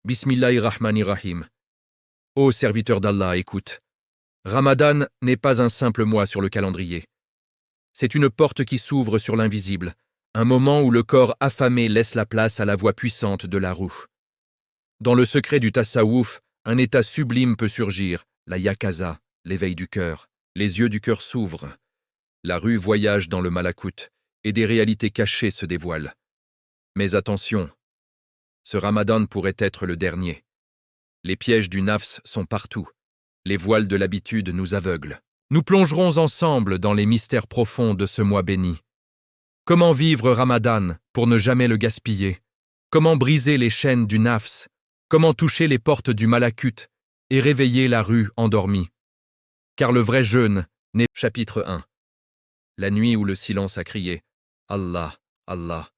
Bismillahirrahmanirrahim. Ô serviteur d'Allah, écoute. Ramadan n'est pas un simple mois sur le calendrier. C'est une porte qui s'ouvre sur l'invisible, un moment où le corps affamé laisse la place à la voix puissante de la roue. Dans le secret du tasawwuf, un état sublime peut surgir, la yaqaza, l'éveil du cœur. Les yeux du cœur s'ouvrent. La rue voyage dans le malakout, et des réalités cachées se dévoilent. Mais attention, ce Ramadan pourrait être le dernier. Les pièges du nafs sont partout. Les voiles de l'habitude nous aveuglent. Nous plongerons ensemble dans les mystères profonds de ce mois béni. Comment vivre Ramadan pour ne jamais le gaspiller? Comment briser les chaînes du nafs? Comment toucher les portes du malakut et réveiller la rue endormie? Car le vrai jeûne n'est chapitre 1. La nuit où le silence a crié « Allah, Allah ».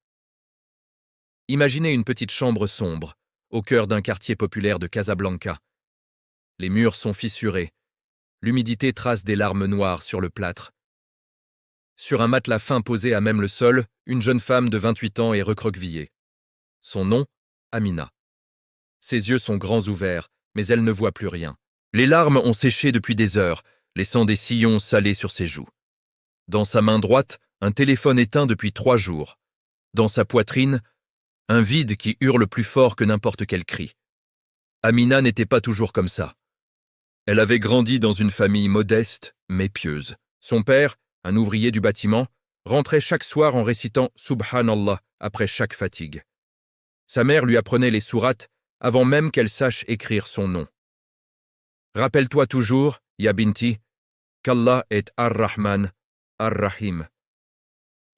Imaginez une petite chambre sombre, au cœur d'un quartier populaire de Casablanca. Les murs sont fissurés. L'humidité trace des larmes noires sur le plâtre. Sur un matelas fin posé à même le sol, une jeune femme de 28 ans est recroquevillée. Son nom, Amina. Ses yeux sont grands ouverts, mais elle ne voit plus rien. Les larmes ont séché depuis des heures, laissant des sillons salés sur ses joues. Dans sa main droite, un téléphone éteint depuis 3 jours. Dans sa poitrine, un vide qui hurle plus fort que n'importe quel cri. Amina n'était pas toujours comme ça. Elle avait grandi dans une famille modeste, mais pieuse. Son père, un ouvrier du bâtiment, rentrait chaque soir en récitant « Subhanallah » après chaque fatigue. Sa mère lui apprenait les sourates avant même qu'elle sache écrire son nom. Rappelle-toi toujours, Ya Binti, qu'Allah est Ar-Rahman, Ar-Rahim.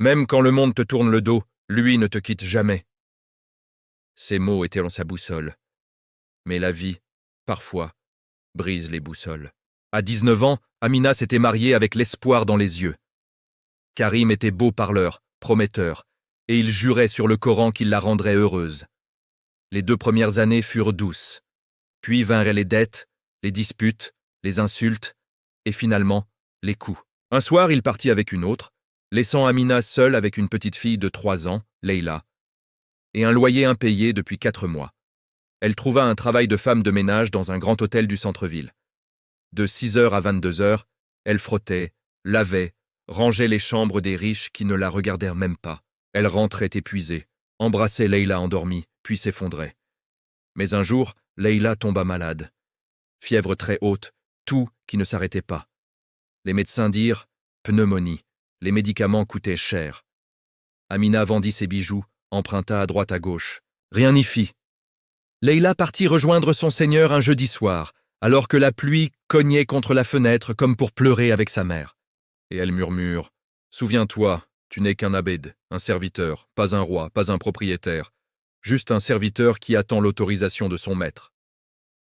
Même quand le monde te tourne le dos, lui ne te quitte jamais. Ces mots étaient dans sa boussole. Mais la vie, parfois, brise les boussoles. À 19 ans, Amina s'était mariée avec l'espoir dans les yeux. Karim était beau parleur, prometteur, et il jurait sur le Coran qu'il la rendrait heureuse. Les 2 premières années furent douces. Puis vinrent les dettes, les disputes, les insultes, et finalement, les coups. Un soir, il partit avec une autre, laissant Amina seule avec une petite fille de 3 ans, Leila, et un loyer impayé depuis 4 mois. Elle trouva un travail de femme de ménage dans un grand hôtel du centre-ville. De 6h à 22h, elle frottait, lavait, rangeait les chambres des riches qui ne la regardèrent même pas. Elle rentrait épuisée, embrassait Leila endormie, puis s'effondrait. Mais un jour, Leila tomba malade. Fièvre très haute, tout qui ne s'arrêtait pas. Les médecins dirent « pneumonie ». Les médicaments coûtaient cher. Amina vendit ses bijoux, emprunta à droite à gauche. Rien n'y fit. Leila partit rejoindre son Seigneur un jeudi soir, alors que la pluie cognait contre la fenêtre comme pour pleurer avec sa mère. Et elle murmure « Souviens-toi, tu n'es qu'un abed, un serviteur, pas un roi, pas un propriétaire, juste un serviteur qui attend l'autorisation de son maître. »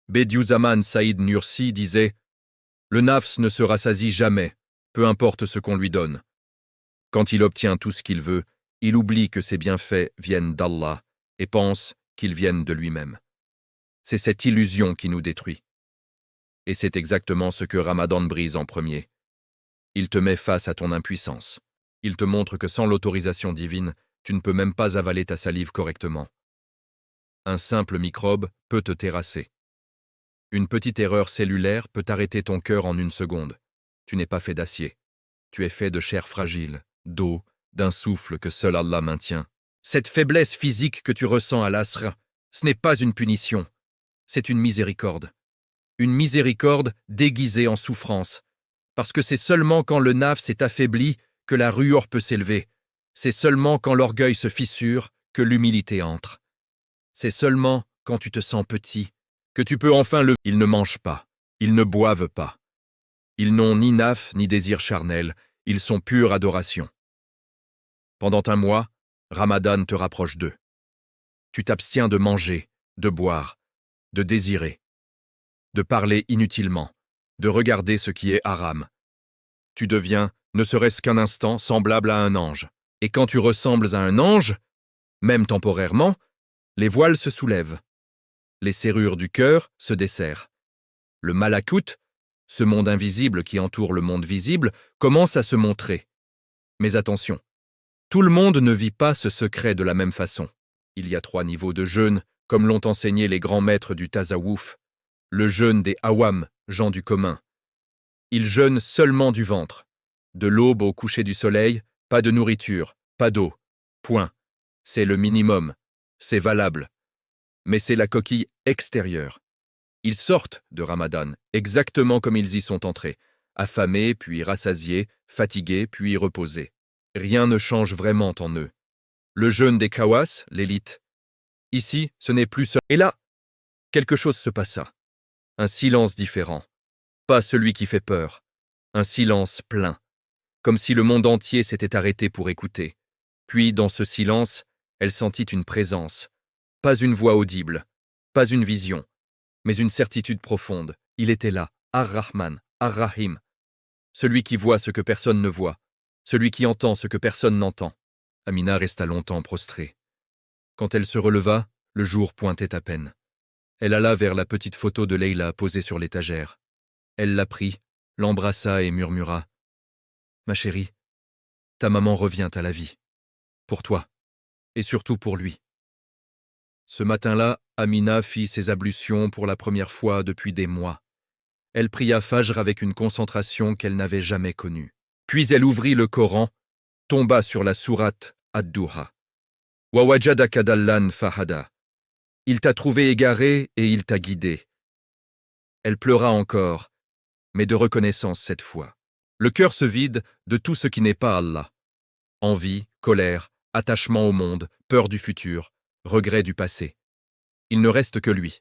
Bediüzzaman Saïd Nursi disait « Le nafs ne se rassasie jamais, peu importe ce qu'on lui donne. Quand il obtient tout ce qu'il veut, il oublie que ses bienfaits viennent d'Allah et pense qu'ils viennent de lui-même. C'est cette illusion qui nous détruit. Et c'est exactement ce que Ramadan brise en premier. Il te met face à ton impuissance. Il te montre que sans l'autorisation divine, tu ne peux même pas avaler ta salive correctement. Un simple microbe peut te terrasser. Une petite erreur cellulaire peut arrêter ton cœur en 1 seconde. Tu n'es pas fait d'acier. Tu es fait de chair fragile, d'eau, d'un souffle que seul Allah maintient. Cette faiblesse physique que tu ressens à l'asr, ce n'est pas une punition, c'est une miséricorde. Une miséricorde déguisée en souffrance, parce que c'est seulement quand le nafs s'est affaibli que la ruure peut s'élever. C'est seulement quand l'orgueil se fissure que l'humilité entre. C'est seulement quand tu te sens petit que tu peux enfin le... Ils ne mangent pas, ils ne boivent pas. Ils n'ont ni nafs ni désir charnel, ils sont pure adoration. Pendant 1 mois, Ramadan te rapproche d'eux. Tu t'abstiens de manger, de boire, de désirer, de parler inutilement, de regarder ce qui est haram. Tu deviens, ne serait-ce qu'un instant, semblable à un ange. Et quand tu ressembles à un ange, même temporairement, les voiles se soulèvent. Les serrures du cœur se desserrent. Le malakut, ce monde invisible qui entoure le monde visible, commence à se montrer. Mais attention, tout le monde ne vit pas ce secret de la même façon. Il y a 3 niveaux de jeûne, comme l'ont enseigné les grands maîtres du Tasawwuf, le jeûne des Awam, gens du commun. Ils jeûnent seulement du ventre. De l'aube au coucher du soleil, pas de nourriture, pas d'eau. Point. C'est le minimum. C'est valable. Mais c'est la coquille extérieure. Ils sortent de Ramadan, exactement comme ils y sont entrés, affamés, puis rassasiés, fatigués, puis reposés. Rien ne change vraiment en eux. Le jeûne des Khawas, l'élite. Ici, ce n'est plus seul. Et là, quelque chose se passa. Un silence différent. Pas celui qui fait peur. Un silence plein. Comme si le monde entier s'était arrêté pour écouter. Puis, dans ce silence, elle sentit une présence. Pas une voix audible, pas une vision, mais une certitude profonde. Il était là, Ar-Rahman, Ar-Rahim. Celui qui voit ce que personne ne voit, celui qui entend ce que personne n'entend. Amina resta longtemps prostrée. Quand elle se releva, le jour pointait à peine. Elle alla vers la petite photo de Leila posée sur l'étagère. Elle la prit, l'embrassa et murmura « Ma chérie, ta maman revient à la vie. Pour toi, et surtout pour lui. » Ce matin-là, Amina fit ses ablutions pour la première fois depuis des mois. Elle pria Fajr avec une concentration qu'elle n'avait jamais connue. Puis elle ouvrit le Coran, tomba sur la sourate Ad-Duha. « Wa wajadaka dallan fahada » Il t'a trouvé égaré et il t'a guidé. Elle pleura encore, mais de reconnaissance cette fois. Le cœur se vide de tout ce qui n'est pas Allah. Envie, colère, attachement au monde, peur du futur, regret du passé. Il ne reste que lui.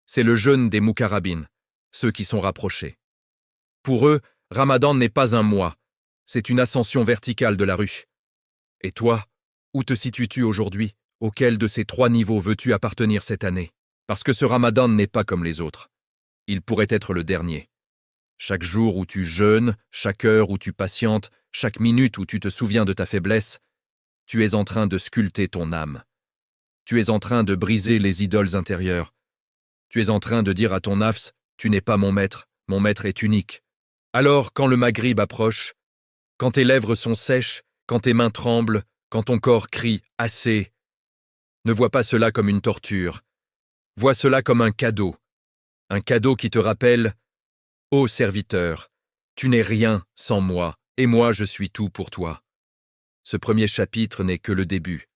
C'est le jeûne des Mukarrabin, ceux qui sont rapprochés. Pour eux, Ramadan n'est pas un mois, c'est une ascension verticale de la ruche. Et toi, où te situes-tu aujourd'hui? Auquel de ces 3 niveaux veux-tu appartenir cette année? Parce que ce Ramadan n'est pas comme les autres. Il pourrait être le dernier. Chaque jour où tu jeûnes, chaque heure où tu patientes, chaque minute où tu te souviens de ta faiblesse, tu es en train de sculpter ton âme. Tu es en train de briser les idoles intérieures. Tu es en train de dire à ton nafs, tu n'es pas mon maître est unique. Alors, quand le maghrib approche, quand tes lèvres sont sèches, quand tes mains tremblent, quand ton corps crie « assez », ne vois pas cela comme une torture. Vois cela comme un cadeau qui te rappelle « Ô serviteur, tu n'es rien sans moi, et moi je suis tout pour toi. » Ce premier chapitre n'est que le début.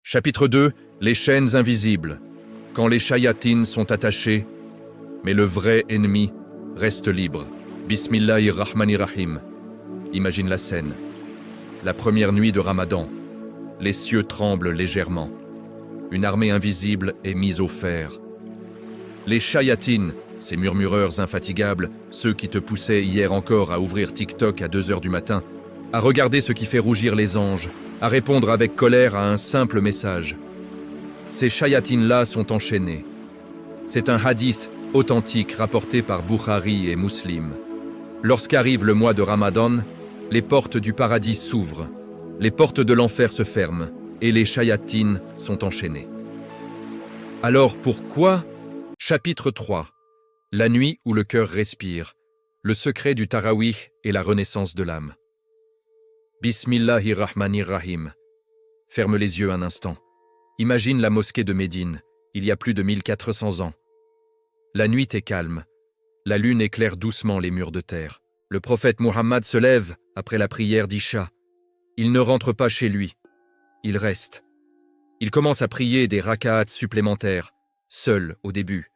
Chapitre 2, les chaînes invisibles. Quand les shayatines sont attachés, mais le vrai ennemi reste libre. Bismillahirrahmanirrahim. Imagine la scène. La première nuit de Ramadan. Les cieux tremblent légèrement. Une armée invisible est mise au fer. Les shayatines, ces murmureurs infatigables, ceux qui te poussaient hier encore à ouvrir TikTok à 2 heures du matin, à regarder ce qui fait rougir les anges, à répondre avec colère à un simple message. Ces shayatines-là sont enchaînées. C'est un hadith authentique rapporté par Bukhari et Muslim. Lorsqu'arrive le mois de Ramadan, les portes du paradis s'ouvrent, les portes de l'enfer se ferment et les shayatines sont enchaînées. Alors pourquoi? Chapitre 3. La nuit où le cœur respire, le secret du Tarawih et la renaissance de l'âme. Bismillahirrahmanirrahim. Ferme les yeux un instant. Imagine la mosquée de Médine, il y a plus de 1400 ans. La nuit est calme. La lune éclaire doucement les murs de terre. Le prophète Muhammad se lève après la prière d'Isha. Il ne rentre pas chez lui. Il reste. Il commence à prier des raka'at supplémentaires, seul au début.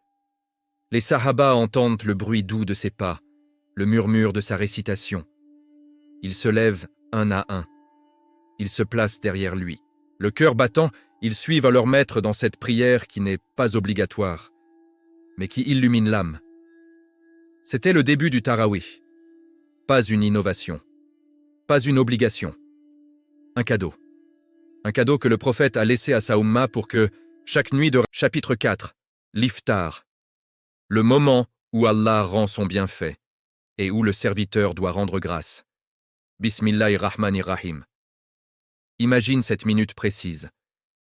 Les sahaba entendent le bruit doux de ses pas, le murmure de sa récitation. Ils se lèvent un à un. Ils se placent derrière lui. Le cœur battant, ils suivent leur maître dans cette prière qui n'est pas obligatoire, mais qui illumine l'âme. C'était le début du Tarawih. Pas une innovation. Pas une obligation. Un cadeau. Un cadeau que le prophète a laissé à sa Ummah pour que, chaque nuit de chapitre 4, l'iftar, le moment où Allah rend son bienfait et où le serviteur doit rendre grâce. Bismillahirrahmanirrahim. Imagine cette minute précise.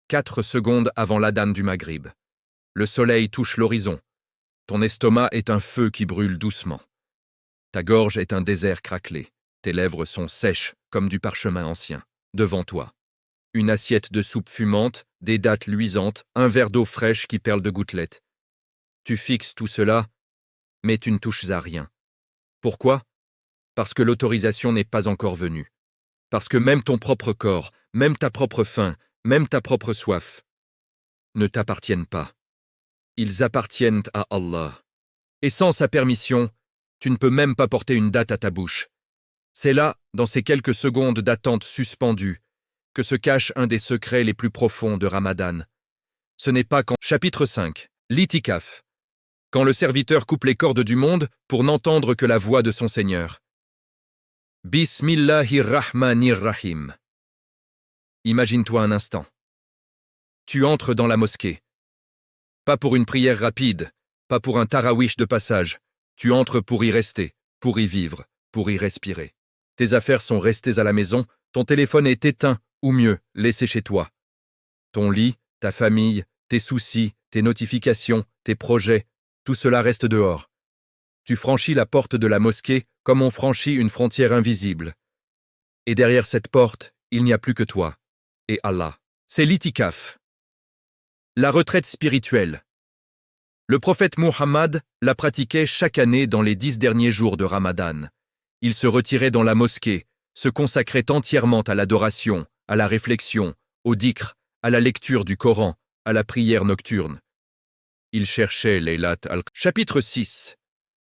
4 secondes avant l'adhan du Maghrib. Le soleil touche l'horizon. Ton estomac est un feu qui brûle doucement. Ta gorge est un désert craquelé. Tes lèvres sont sèches comme du parchemin ancien. Devant toi, Une assiette de soupe fumante, des dattes luisantes, un verre d'eau fraîche qui perle de gouttelettes. Tu fixes tout cela, mais tu ne touches à rien. Pourquoi? Parce que l'autorisation n'est pas encore venue. Parce que même ton propre corps, même ta propre faim, même ta propre soif, ne t'appartiennent pas. Ils appartiennent à Allah. Et sans sa permission, tu ne peux même pas porter une date à ta bouche. C'est là, dans ces quelques secondes d'attente suspendues, que se cache un des secrets les plus profonds de Ramadan. Ce n'est pas quand... Chapitre 5. L'itikaf. Quand le serviteur coupe les cordes du monde pour n'entendre que la voix de son Seigneur. Bismillahirrahmanirrahim. Imagine-toi un instant. Tu entres dans la mosquée. Pas pour une prière rapide, pas pour un tarawish de passage. Tu entres pour y rester, pour y vivre, pour y respirer. Tes affaires sont restées à la maison, ton téléphone est éteint, ou mieux, laissé chez toi. Ton lit, ta famille, tes soucis, tes notifications, tes projets, tout cela reste dehors. Tu franchis la porte de la mosquée comme on franchit une frontière invisible. Et derrière cette porte, il n'y a plus que toi et Allah. C'est l'itikaf. La retraite spirituelle. Le prophète Muhammad la pratiquait chaque année dans les 10 derniers jours de Ramadan. Il se retirait dans la mosquée, se consacrait entièrement à l'adoration, à la réflexion, au dhikr, à la lecture du Coran, à la prière nocturne. Il cherchait Laylat al-Qadr. Chapitre 6.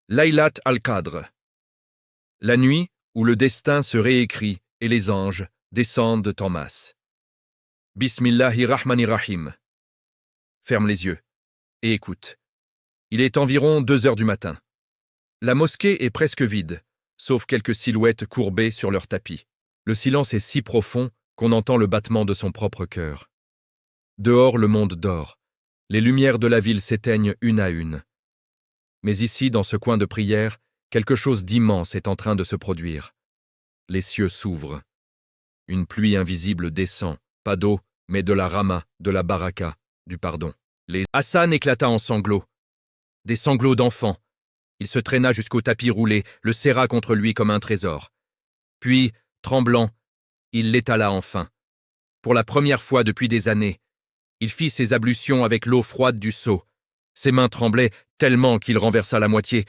Laylat al-Qadr. La nuit où le destin se réécrit et les anges descendent en masse. Bismillahirrahmanirrahim. Ferme les yeux et écoute. Il est environ 2 heures du matin. La mosquée est presque vide, sauf quelques silhouettes courbées sur leur tapis. Le silence est si profond qu'on entend le battement de son propre cœur. Dehors, le monde dort. Les lumières de la ville s'éteignent une à une. Mais ici, dans ce coin de prière, quelque chose d'immense est en train de se produire. Les cieux s'ouvrent. Une pluie invisible descend, pas d'eau, mais de la rama, de la baraka, du pardon. Hassan éclata en sanglots. Des sanglots d'enfant. Il se traîna jusqu'au tapis roulé, le serra contre lui comme un trésor. Puis, tremblant, il l'étala enfin. Pour la première fois depuis des années, il fit ses ablutions avec l'eau froide du seau. Ses mains tremblaient tellement qu'il renversa la moitié,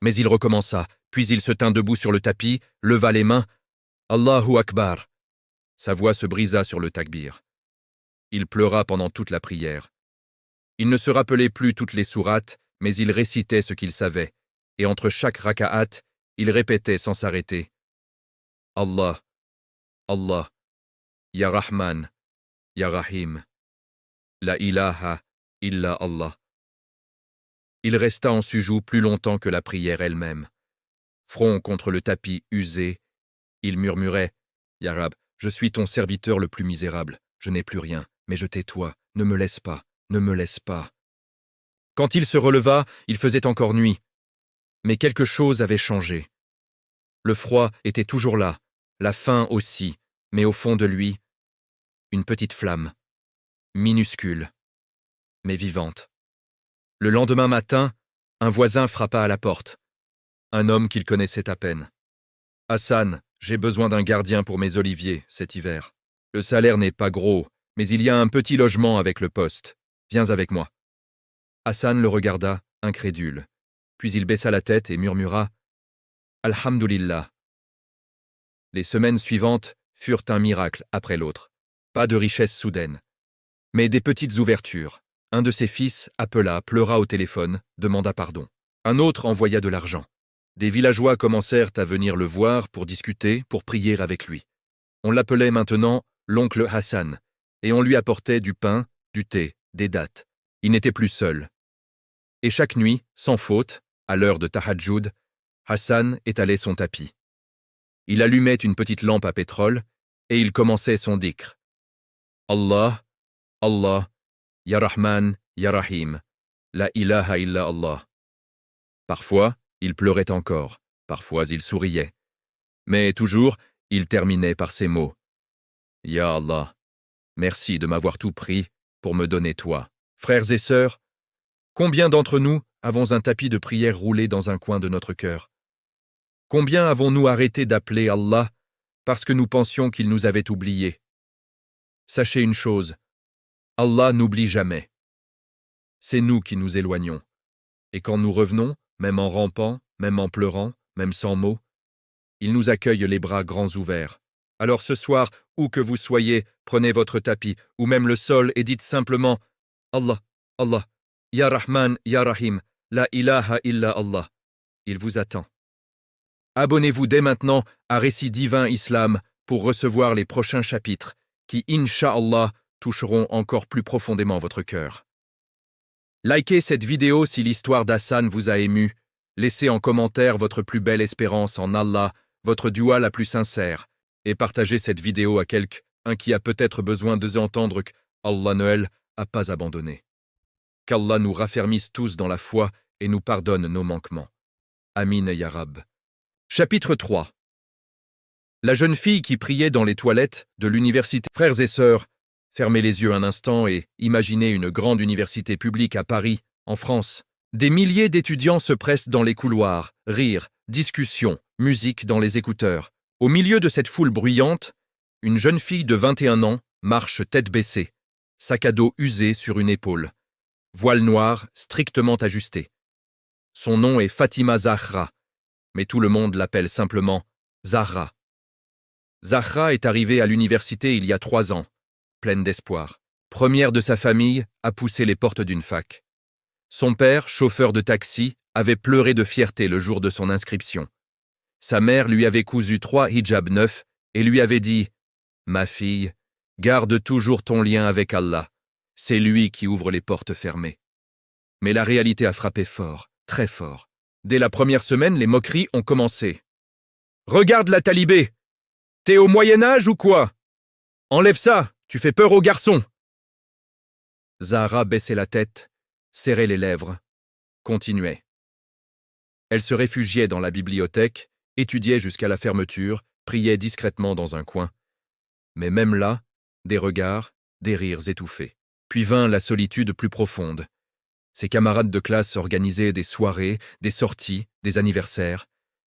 mais il recommença, puis il se tint debout sur le tapis, leva les mains. Allahu Akbar. Sa voix se brisa sur le takbir. Il pleura pendant toute la prière. Il ne se rappelait plus toutes les sourates, mais il récitait ce qu'il savait, et entre chaque raka'at, il répétait sans s'arrêter. Allah, Allah, Ya Rahman, Ya Rahim, La ilaha illa Allah. Il resta en sujout plus longtemps que la prière elle-même. Front contre le tapis usé, il murmurait « Ya Rab, je suis ton serviteur le plus misérable, je n'ai plus rien, mais je tais-toi, ne me laisse pas, ne me laisse pas. » Quand il se releva, il faisait encore nuit. Mais quelque chose avait changé. Le froid était toujours là, la faim aussi, mais au fond de lui, une petite flamme, minuscule, mais vivante. Le lendemain matin, un voisin frappa à la porte. Un homme qu'il connaissait à peine. « Hassan, j'ai besoin d'un gardien pour mes oliviers cet hiver. Le salaire n'est pas gros, mais il y a un petit logement avec le poste. Viens avec moi. » Hassan le regarda, incrédule. Puis il baissa la tête et murmura « Alhamdulillah ». Les semaines suivantes furent un miracle après l'autre. Pas de richesse soudaine, mais des petites ouvertures. Un de ses fils appela, pleura au téléphone, demanda pardon. Un autre envoya de l'argent. Des villageois commencèrent à venir le voir pour discuter, pour prier avec lui. On l'appelait maintenant l'oncle Hassan, et on lui apportait du pain, du thé, des dattes. Il n'était plus seul. Et chaque nuit, sans faute, à l'heure de Tahajjud, Hassan étalait son tapis. Il allumait une petite lampe à pétrole, et il commençait son dhikr. Allah, Allah, Ya Rahman, Ya Rahim, La ilaha illa Allah. Parfois, il pleurait encore, parfois il souriait. Mais toujours, il terminait par ces mots. Ya Allah, merci de m'avoir tout pris pour me donner toi. Frères et sœurs, combien d'entre nous avons un tapis de prière roulé dans un coin de notre cœur? Combien avons-nous arrêté d'appeler Allah parce que nous pensions qu'il nous avait oubliés? Sachez une chose, Allah n'oublie jamais. C'est nous qui nous éloignons. Et quand nous revenons, même en rampant, même en pleurant, même sans mots, il nous accueille les bras grands ouverts. Alors ce soir, où que vous soyez, prenez votre tapis, ou même le sol, et dites simplement « Allah, Allah, Ya Rahman, Ya Rahim, La ilaha illa Allah ». Il vous attend. Abonnez-vous dès maintenant à Récit Divin Islam pour recevoir les prochains chapitres qui, Inch'Allah, toucheront encore plus profondément votre cœur. Likez cette vidéo si l'histoire d'Hassan vous a ému. Laissez en commentaire votre plus belle espérance en Allah, votre dua la plus sincère, et partagez cette vidéo à quelqu'un qui a peut-être besoin d'entendre que Allah Noël n'a pas abandonné. Qu'Allah nous raffermisse tous dans la foi et nous pardonne nos manquements. Amin ya Rab. Chapitre 3. La jeune fille qui priait dans les toilettes de l'université. Frères et sœurs, fermez les yeux un instant et imaginez une grande université publique à Paris, en France. Des milliers d'étudiants se pressent dans les couloirs, rires, discussions, musique dans les écouteurs. Au milieu de cette foule bruyante, une jeune fille de 21 ans marche tête baissée, sac à dos usé sur une épaule, voile noir strictement ajusté. Son nom est Fatima Zahra, mais tout le monde l'appelle simplement Zahra. Zahra est arrivée à l'université il y a 3 ans, pleine d'espoir. Première de sa famille à pousser les portes d'une fac. Son père, chauffeur de taxi, avait pleuré de fierté le jour de son inscription. Sa mère lui avait cousu 3 hijabs neufs et lui avait dit « Ma fille, garde toujours ton lien avec Allah. C'est lui qui ouvre les portes fermées. » Mais la réalité a frappé fort, très fort. Dès la première semaine, les moqueries ont commencé. « Regarde la talibé! T'es au Moyen-Âge ou quoi? Enlève ça, tu fais peur aux garçons! » Zahra baissait la tête, serrait les lèvres, continuait. Elle se réfugiait dans la bibliothèque, étudiait jusqu'à la fermeture, priait discrètement dans un coin. Mais même là, des regards, des rires étouffés. Puis vint la solitude plus profonde. Ses camarades de classe organisaient des soirées, des sorties, des anniversaires.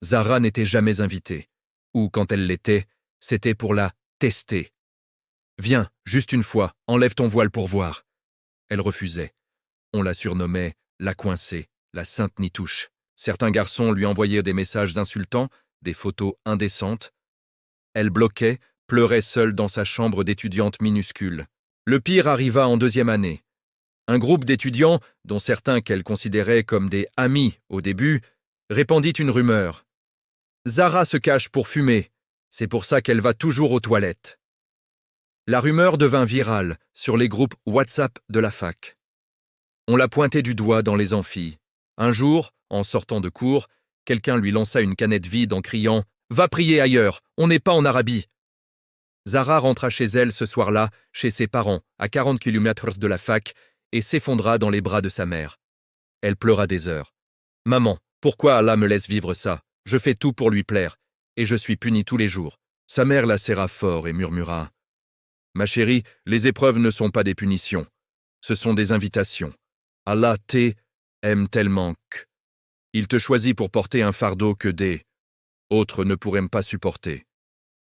Zahra n'était jamais invitée. Ou quand elle l'était, c'était pour la tester. « Viens, juste une fois, enlève ton voile pour voir. » Elle refusait. On la surnommait la coincée, la sainte nitouche. Certains garçons lui envoyaient des messages insultants, des photos indécentes. Elle bloquait, pleurait seule dans sa chambre d'étudiante minuscule. Le pire arriva en 2e année. Un groupe d'étudiants, dont certains qu'elle considérait comme des amis au début, répandit une rumeur. Zahra se cache pour fumer, c'est pour ça qu'elle va toujours aux toilettes. La rumeur devint virale sur les groupes WhatsApp de la fac. On la pointait du doigt dans les amphis. Un jour, en sortant de cours, quelqu'un lui lança une canette vide en criant « Va prier ailleurs, on n'est pas en Arabie !» Zahra rentra chez elle ce soir-là, chez ses parents, à 40 km de la fac, et s'effondra dans les bras de sa mère. Elle pleura des heures. « Maman, pourquoi Allah me laisse vivre ça? Je fais tout pour lui plaire, et je suis punie tous les jours. » Sa mère la serra fort et murmura « Ma chérie, les épreuves ne sont pas des punitions, ce sont des invitations. Allah t'aime tellement que il te choisit pour porter un fardeau que des autres ne pourraient pas supporter.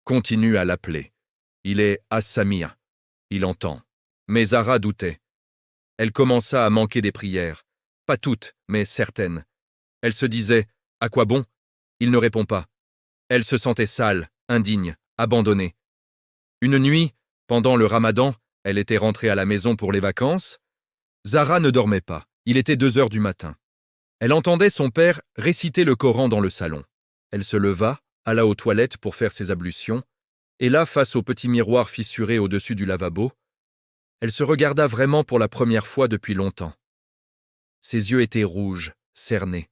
Continue à l'appeler. Il est As-Samia. Il entend. » Mais Zahra doutait. Elle commença à manquer des prières. Pas toutes, mais certaines. Elle se disait « À quoi bon? Il ne répond pas. » Elle se sentait sale, indigne, abandonnée. Une nuit, pendant le Ramadan, elle était rentrée à la maison pour les vacances. Zahra ne dormait pas. Il était 2 heures du matin. Elle entendait son père réciter le Coran dans le salon. Elle se leva, alla aux toilettes pour faire ses ablutions, et là, face au petit miroir fissuré au-dessus du lavabo, elle se regarda vraiment pour la première fois depuis longtemps. Ses yeux étaient rouges, cernés.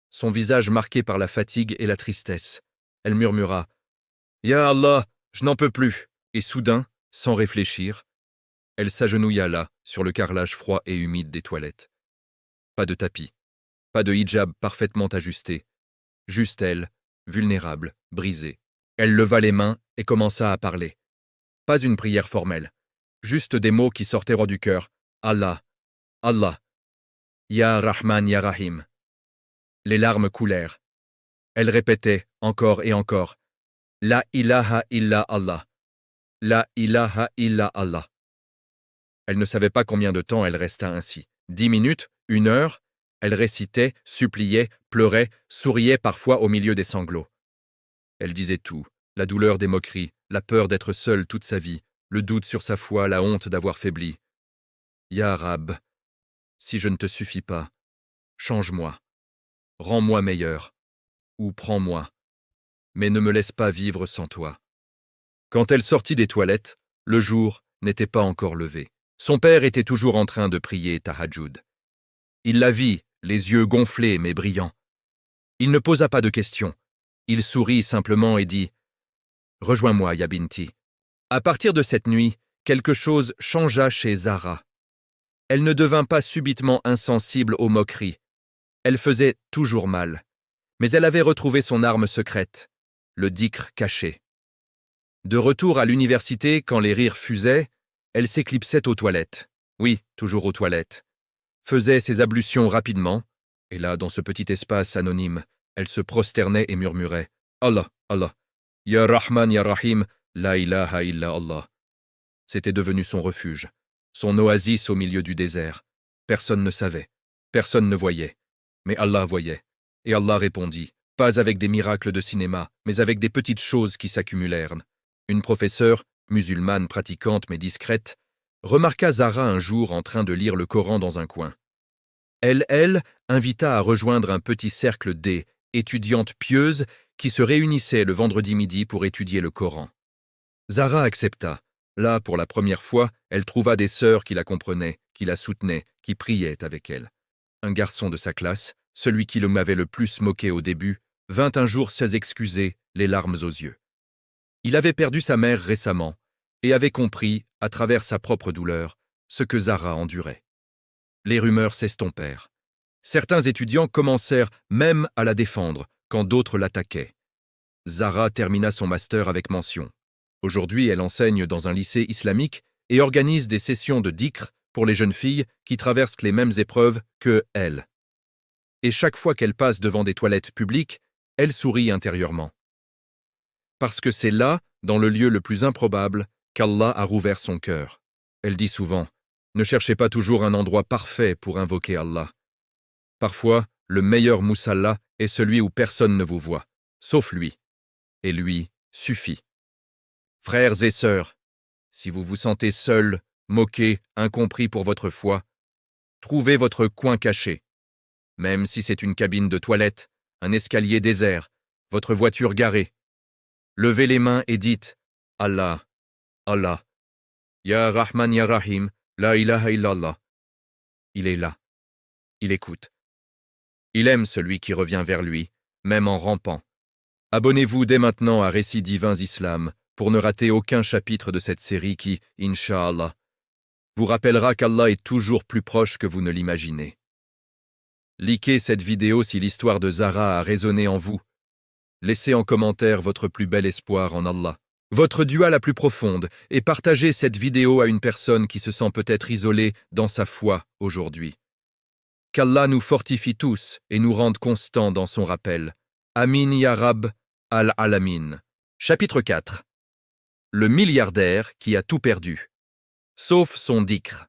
Son visage marqué par la fatigue et la tristesse. Elle murmura « Ya Allah, je n'en peux plus !» Et soudain, sans réfléchir, elle s'agenouilla là, sur le carrelage froid et humide des toilettes. Pas de tapis, pas de hijab parfaitement ajusté, juste elle, vulnérable, brisée. Elle leva les mains et commença à parler. Pas une prière formelle, juste des mots qui sortaient droit du cœur. Allah, Allah, Ya Rahman, Ya Rahim. Les larmes coulèrent. Elle répétait encore et encore La ilaha illa Allah. La ilaha illa Allah. Elle ne savait pas combien de temps elle resta ainsi. 10 minutes, 1 heure, elle récitait, suppliait, pleurait, souriait parfois au milieu des sanglots. Elle disait tout, la douleur des moqueries, la peur d'être seule toute sa vie, le doute sur sa foi, la honte d'avoir faibli. Ya Rab, si je ne te suffis pas, change-moi, rends-moi meilleur, ou prends-moi, mais ne me laisse pas vivre sans toi. Quand elle sortit des toilettes, le jour n'était pas encore levé. Son père était toujours en train de prier Tahajjud. Il la vit, les yeux gonflés mais brillants. Il ne posa pas de questions. Il sourit simplement et dit « Rejoins-moi, Ya Binti ». À partir de cette nuit, quelque chose changea chez Zahra. Elle ne devint pas subitement insensible aux moqueries. Elle faisait toujours mal. Mais elle avait retrouvé son arme secrète, le dhikr caché. De retour à l'université, quand les rires fusaient, elle s'éclipsait aux toilettes. Oui, toujours aux toilettes. Faisait ses ablutions rapidement, et là, dans ce petit espace anonyme, elle se prosternait et murmurait « Allah, Allah, Ya Rahman, Ya Rahim, la ilaha illa Allah ». C'était devenu son refuge, son oasis au milieu du désert. Personne ne savait, personne ne voyait, mais Allah voyait. Et Allah répondit, pas avec des miracles de cinéma, mais avec des petites choses qui s'accumulèrent. Une professeure, musulmane pratiquante mais discrète, remarqua Zahra un jour en train de lire le Coran dans un coin. Elle invita à rejoindre un petit cercle d'étudiantes pieuses qui se réunissaient le vendredi midi pour étudier le Coran. Zahra accepta. Là, pour la première fois, elle trouva des sœurs qui la comprenaient, qui la soutenaient, qui priaient avec elle. Un garçon de sa classe, celui qui m'avait le plus moqué au début, vint un jour s'excuser, les larmes aux yeux. Il avait perdu sa mère récemment et avait compris, à travers sa propre douleur, ce que Zahra endurait. Les rumeurs s'estompèrent. Certains étudiants commencèrent même à la défendre, quand d'autres l'attaquaient. Zahra termina son master avec mention. Aujourd'hui, elle enseigne dans un lycée islamique et organise des sessions de dhikr pour les jeunes filles qui traversent les mêmes épreuves que elle. Et chaque fois qu'elle passe devant des toilettes publiques, elle sourit intérieurement. Parce que c'est là, dans le lieu le plus improbable, qu'Allah a rouvert son cœur. Elle dit souvent, ne cherchez pas toujours un endroit parfait pour invoquer Allah. Parfois, le meilleur musalla est celui où personne ne vous voit, sauf lui. Et lui suffit. Frères et sœurs, si vous vous sentez seuls, moqués, incompris pour votre foi, trouvez votre coin caché. Même si c'est une cabine de toilette, un escalier désert, votre voiture garée. Levez les mains et dites « Allah, Allah, Ya Rahman Ya Rahim, la ilaha illallah ». Il est là. Il écoute. Il aime celui qui revient vers lui, même en rampant. Abonnez-vous dès maintenant à Récits divins Islam pour ne rater aucun chapitre de cette série qui, Inch'Allah, vous rappellera qu'Allah est toujours plus proche que vous ne l'imaginez. Likez cette vidéo si l'histoire de Zahra a résonné en vous. Laissez en commentaire votre plus bel espoir en Allah, votre dua la plus profonde, et partagez cette vidéo à une personne qui se sent peut-être isolée dans sa foi aujourd'hui. Qu'Allah nous fortifie tous et nous rende constants dans son rappel. Amin ya Rab al-Alamin. Chapitre 4. Le milliardaire qui a tout perdu, sauf son dhikr.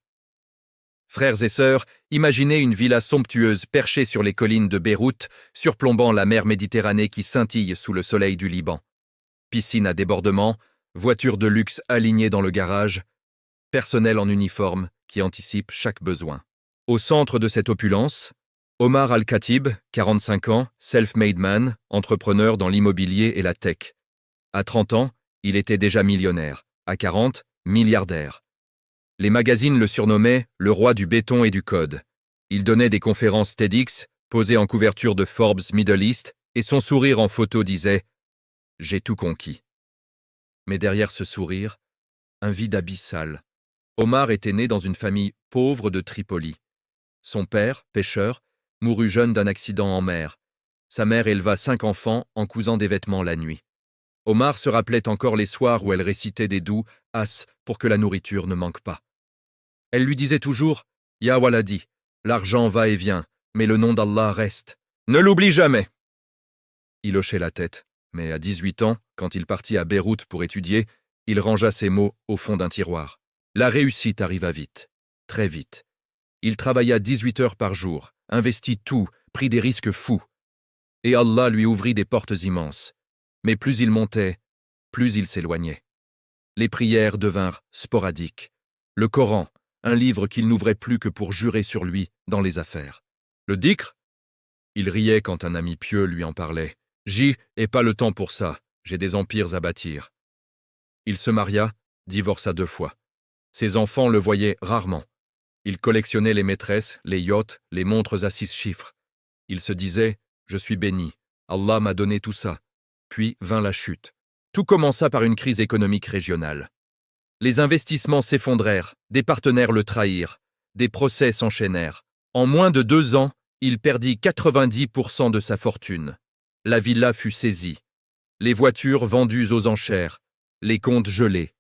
Frères et sœurs, imaginez une villa somptueuse perchée sur les collines de Beyrouth, surplombant la mer Méditerranée qui scintille sous le soleil du Liban. Piscine à débordement, voitures de luxe alignées dans le garage, personnel en uniforme qui anticipe chaque besoin. Au centre de cette opulence, Omar Al-Khatib, 45 ans, self-made man, entrepreneur dans l'immobilier et la tech. À 30 ans, il était déjà millionnaire. À 40, milliardaire. Les magazines le surnommaient le roi du béton et du code. Il donnait des conférences TEDx, posé en couverture de Forbes Middle East, et son sourire en photo disait « J'ai tout conquis ». Mais derrière ce sourire, un vide abyssal. Omar était né dans une famille pauvre de Tripoli. Son père, pêcheur, mourut jeune d'un accident en mer. Sa mère éleva 5 enfants en cousant des vêtements la nuit. Omar se rappelait encore les soirs où elle récitait des doux as pour que la nourriture ne manque pas. Elle lui disait toujours « Ya Waladi, l'argent va et vient, mais le nom d'Allah reste. Ne l'oublie jamais !» Il hochait la tête, mais à 18 ans, quand il partit à Beyrouth pour étudier, Il rangea ses mots au fond d'un tiroir. La réussite arriva vite, très vite. Il travailla 18 heures par jour, investit tout, prit des risques fous. Et Allah lui ouvrit des portes immenses. Mais plus il montait, plus il s'éloignait. Les prières devinrent sporadiques. Le Coran, un livre qu'il n'ouvrait plus que pour jurer sur lui dans les affaires. Le dhikr? Il riait quand un ami pieux lui en parlait. J'y ai pas le temps pour ça, j'ai des empires à bâtir. Il se maria, divorça 2 fois. Ses enfants le voyaient rarement. Il collectionnait les maîtresses, les yachts, les montres à 6 chiffres. Il se disait « Je suis béni, Allah m'a donné tout ça ». Puis vint la chute. Tout commença par une crise économique régionale. Les investissements s'effondrèrent, des partenaires le trahirent, des procès s'enchaînèrent. En moins de 2 ans, il perdit 90% de sa fortune. La villa fut saisie. Les voitures vendues aux enchères, les comptes gelés.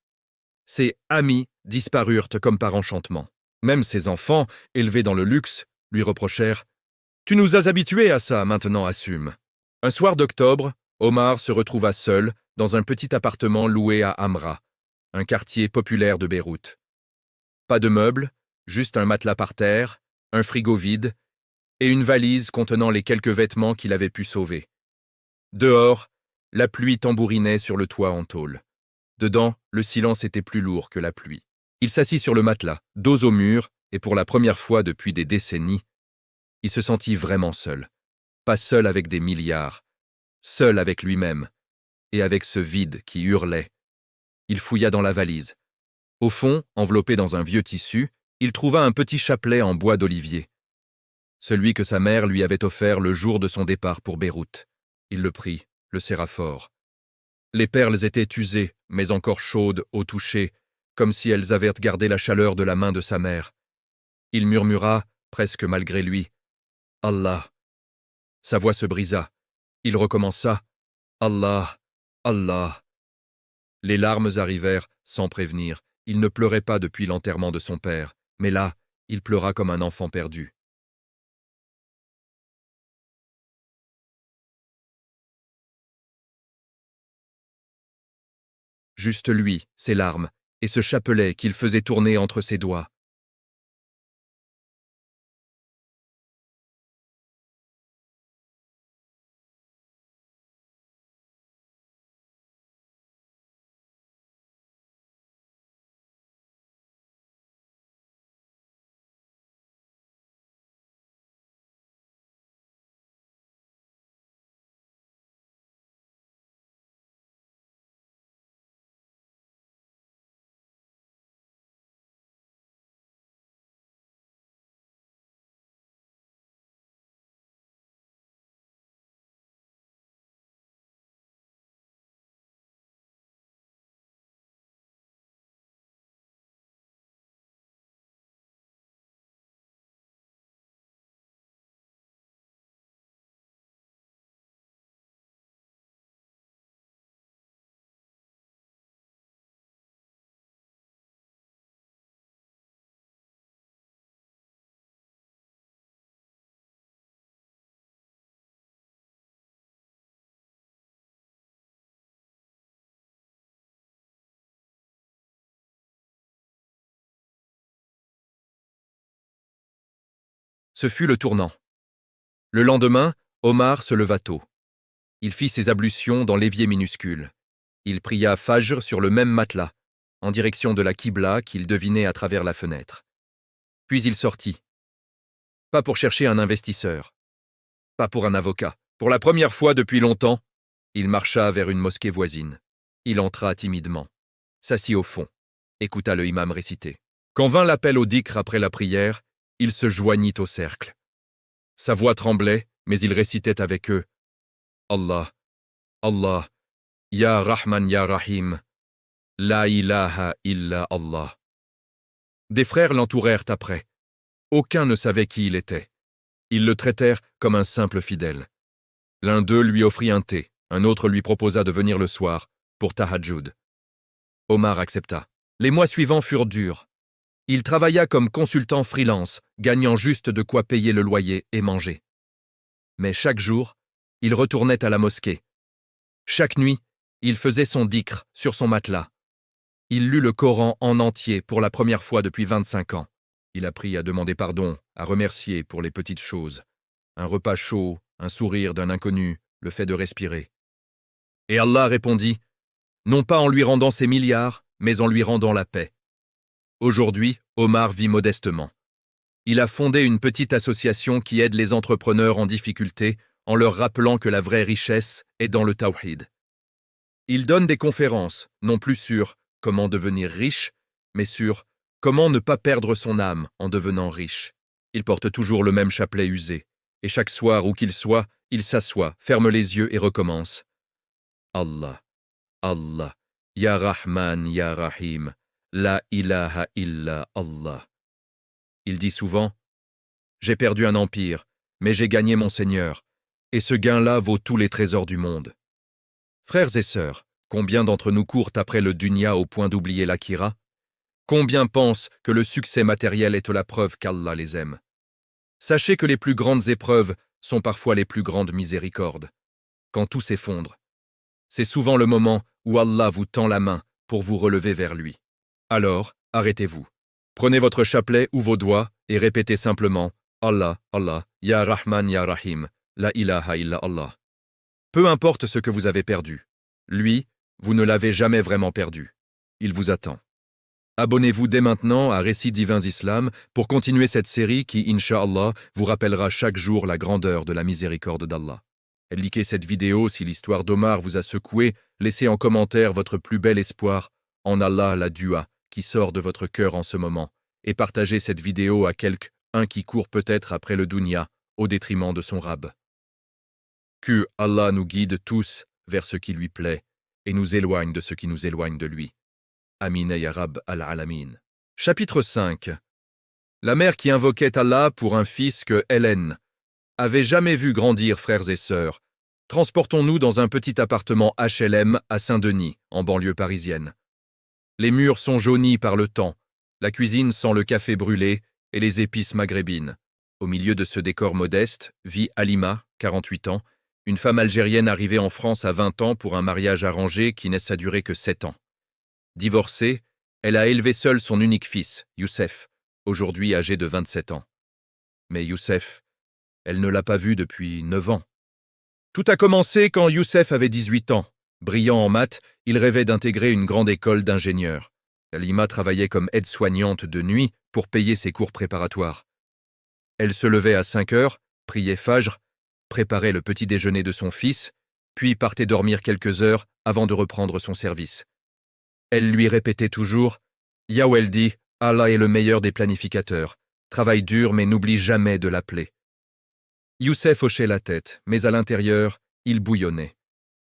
Ses amis disparurent comme par enchantement. Même ses enfants, élevés dans le luxe, lui reprochèrent « Tu nous as habitués à ça, maintenant assume ». Un soir d'octobre, Omar se retrouva seul dans un petit appartement loué à Amra, un quartier populaire de Beyrouth. Pas de meubles, juste un matelas par terre, un frigo vide et une valise contenant les quelques vêtements qu'il avait pu sauver. Dehors, la pluie tambourinait sur le toit en tôle. Dedans, le silence était plus lourd que la pluie. Il s'assit sur le matelas, dos au mur, et pour la première fois depuis des décennies, il se sentit vraiment seul. Pas seul avec des milliards, seul avec lui-même, et avec ce vide qui hurlait. Il fouilla dans la valise. Au fond, enveloppé dans un vieux tissu, il trouva un petit chapelet en bois d'olivier. Celui que sa mère lui avait offert le jour de son départ pour Beyrouth. Il le prit, le serra fort. Les perles étaient usées, mais encore chaudes au toucher, comme si elles avaient gardé la chaleur de la main de sa mère. Il murmura, presque malgré lui, « Allah ». Sa voix se brisa. Il recommença, « Allah, Allah ». Les larmes arrivèrent sans prévenir. Il ne pleurait pas depuis l'enterrement de son père, mais là, il pleura comme un enfant perdu. Juste lui, ses larmes, et ce chapelet qu'il faisait tourner entre ses doigts. Ce fut le tournant. Le lendemain, Omar se leva tôt. Il fit ses ablutions dans l'évier minuscule. Il pria Fajr sur le même matelas, en direction de la Qibla qu'il devinait à travers la fenêtre. Puis il sortit. Pas pour chercher un investisseur. Pas pour un avocat. Pour la première fois depuis longtemps, il marcha vers une mosquée voisine. Il entra timidement, s'assit au fond, écouta le imam réciter. Quand vint l'appel au dhikr après la prière, il se joignit au cercle. Sa voix tremblait, mais il récitait avec eux. Allah, Allah, Ya Rahman Ya Rahim, La ilaha illa Allah. Des frères l'entourèrent après. Aucun ne savait qui il était. Ils le traitèrent comme un simple fidèle. L'un d'eux lui offrit un thé, un autre lui proposa de venir le soir, pour Tahajjud. Omar accepta. Les mois suivants furent durs. Il travailla comme consultant freelance, gagnant juste de quoi payer le loyer et manger. Mais chaque jour, il retournait à la mosquée. Chaque nuit, il faisait son dhikr sur son matelas. Il lut le Coran en entier pour la première fois depuis 25 ans. Il apprit à demander pardon, à remercier pour les petites choses. Un repas chaud, un sourire d'un inconnu, le fait de respirer. Et Allah répondit, non pas en lui rendant ses milliards, mais en lui rendant la paix. Aujourd'hui, Omar vit modestement. Il a fondé une petite association qui aide les entrepreneurs en difficulté en leur rappelant que la vraie richesse est dans le tawhid. Il donne des conférences, non plus sur comment devenir riche, mais sur comment ne pas perdre son âme en devenant riche. Il porte toujours le même chapelet usé, et chaque soir où qu'il soit, il s'assoit, ferme les yeux et recommence. Allah, Allah, Ya Rahman, Ya Rahim, La ilaha illa Allah. Il dit souvent, j'ai perdu un empire, mais j'ai gagné mon Seigneur, et ce gain-là vaut tous les trésors du monde. Frères et sœurs, combien d'entre nous courent après le dunya au point d'oublier l'akira? Combien pensent que le succès matériel est la preuve qu'Allah les aime? Sachez que les plus grandes épreuves sont parfois les plus grandes miséricordes. Quand tout s'effondre, c'est souvent le moment où Allah vous tend la main pour vous relever vers lui. Alors, arrêtez-vous. Prenez votre chapelet ou vos doigts et répétez simplement Allah, Allah, Ya Rahman, Ya Rahim, La ilaha illa Allah. Peu importe ce que vous avez perdu. Lui, vous ne l'avez jamais vraiment perdu. Il vous attend. Abonnez-vous dès maintenant à Récits divins Islam pour continuer cette série qui, Inch'Allah, vous rappellera chaque jour la grandeur de la miséricorde d'Allah. Likez cette vidéo si l'histoire d'Omar vous a secoué, laissez en commentaire votre plus bel espoir en Allah la dua qui sort de votre cœur en ce moment, et partagez cette vidéo à quelqu'un qui court peut-être après le dunya au détriment de son rab. Que Allah nous guide tous vers ce qui lui plaît et nous éloigne de ce qui nous éloigne de lui. Amin ya Rabb al-Alamin. Chapitre 5. La mère qui invoquait Allah pour un fils que Hélène avait jamais vu grandir, frères et sœurs. Transportons-nous dans un petit appartement HLM à Saint-Denis, en banlieue parisienne. Les murs sont jaunis par le temps, la cuisine sent le café brûlé et les épices maghrébines. Au milieu de ce décor modeste, vit Halima, 48 ans, une femme algérienne arrivée en France à 20 ans pour un mariage arrangé qui n'a duré que 7 ans. Divorcée, elle a élevé seule son unique fils, Youssef, aujourd'hui âgé de 27 ans. Mais Youssef, elle ne l'a pas vu depuis 9 ans. Tout a commencé quand Youssef avait 18 ans. Brillant en maths, il rêvait d'intégrer une grande école d'ingénieurs. Halima travaillait comme aide-soignante de nuit pour payer ses cours préparatoires. Elle se levait à 5 heures, priait Fajr, préparait le petit déjeuner de son fils, puis partait dormir quelques heures avant de reprendre son service. Elle lui répétait toujours « Ya Weldi, Allah est le meilleur des planificateurs. Travaille dur mais n'oublie jamais de l'appeler. » Youssef hochait la tête, mais à l'intérieur, il bouillonnait.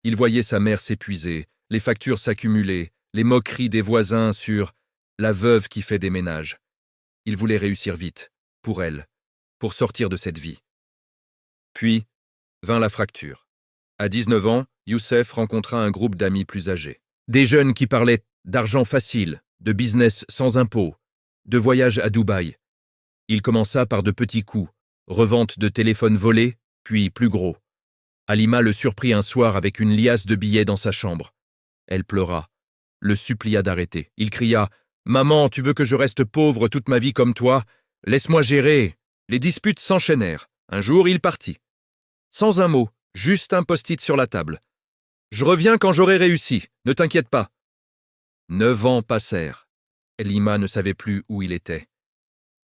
Il voyait sa mère s'épuiser, les factures s'accumuler, les moqueries des voisins sur « la veuve qui fait des ménages ». Il voulait réussir vite, pour elle, pour sortir de cette vie. Puis vint la fracture. À 19 ans, Youssef rencontra un groupe d'amis plus âgés. Des jeunes qui parlaient d'argent facile, de business sans impôts, de voyage à Dubaï. Il commença par de petits coups, revente de téléphones volés, puis plus gros. Halima le surprit un soir avec une liasse de billets dans sa chambre. Elle pleura, le supplia d'arrêter. Il cria « Maman, tu veux que je reste pauvre toute ma vie comme toi? Laisse-moi gérer !» Les disputes s'enchaînèrent. Un jour, il partit. Sans un mot, juste un post-it sur la table. « Je reviens quand j'aurai réussi, ne t'inquiète pas. » 9 ans passèrent. Halima ne savait plus où il était.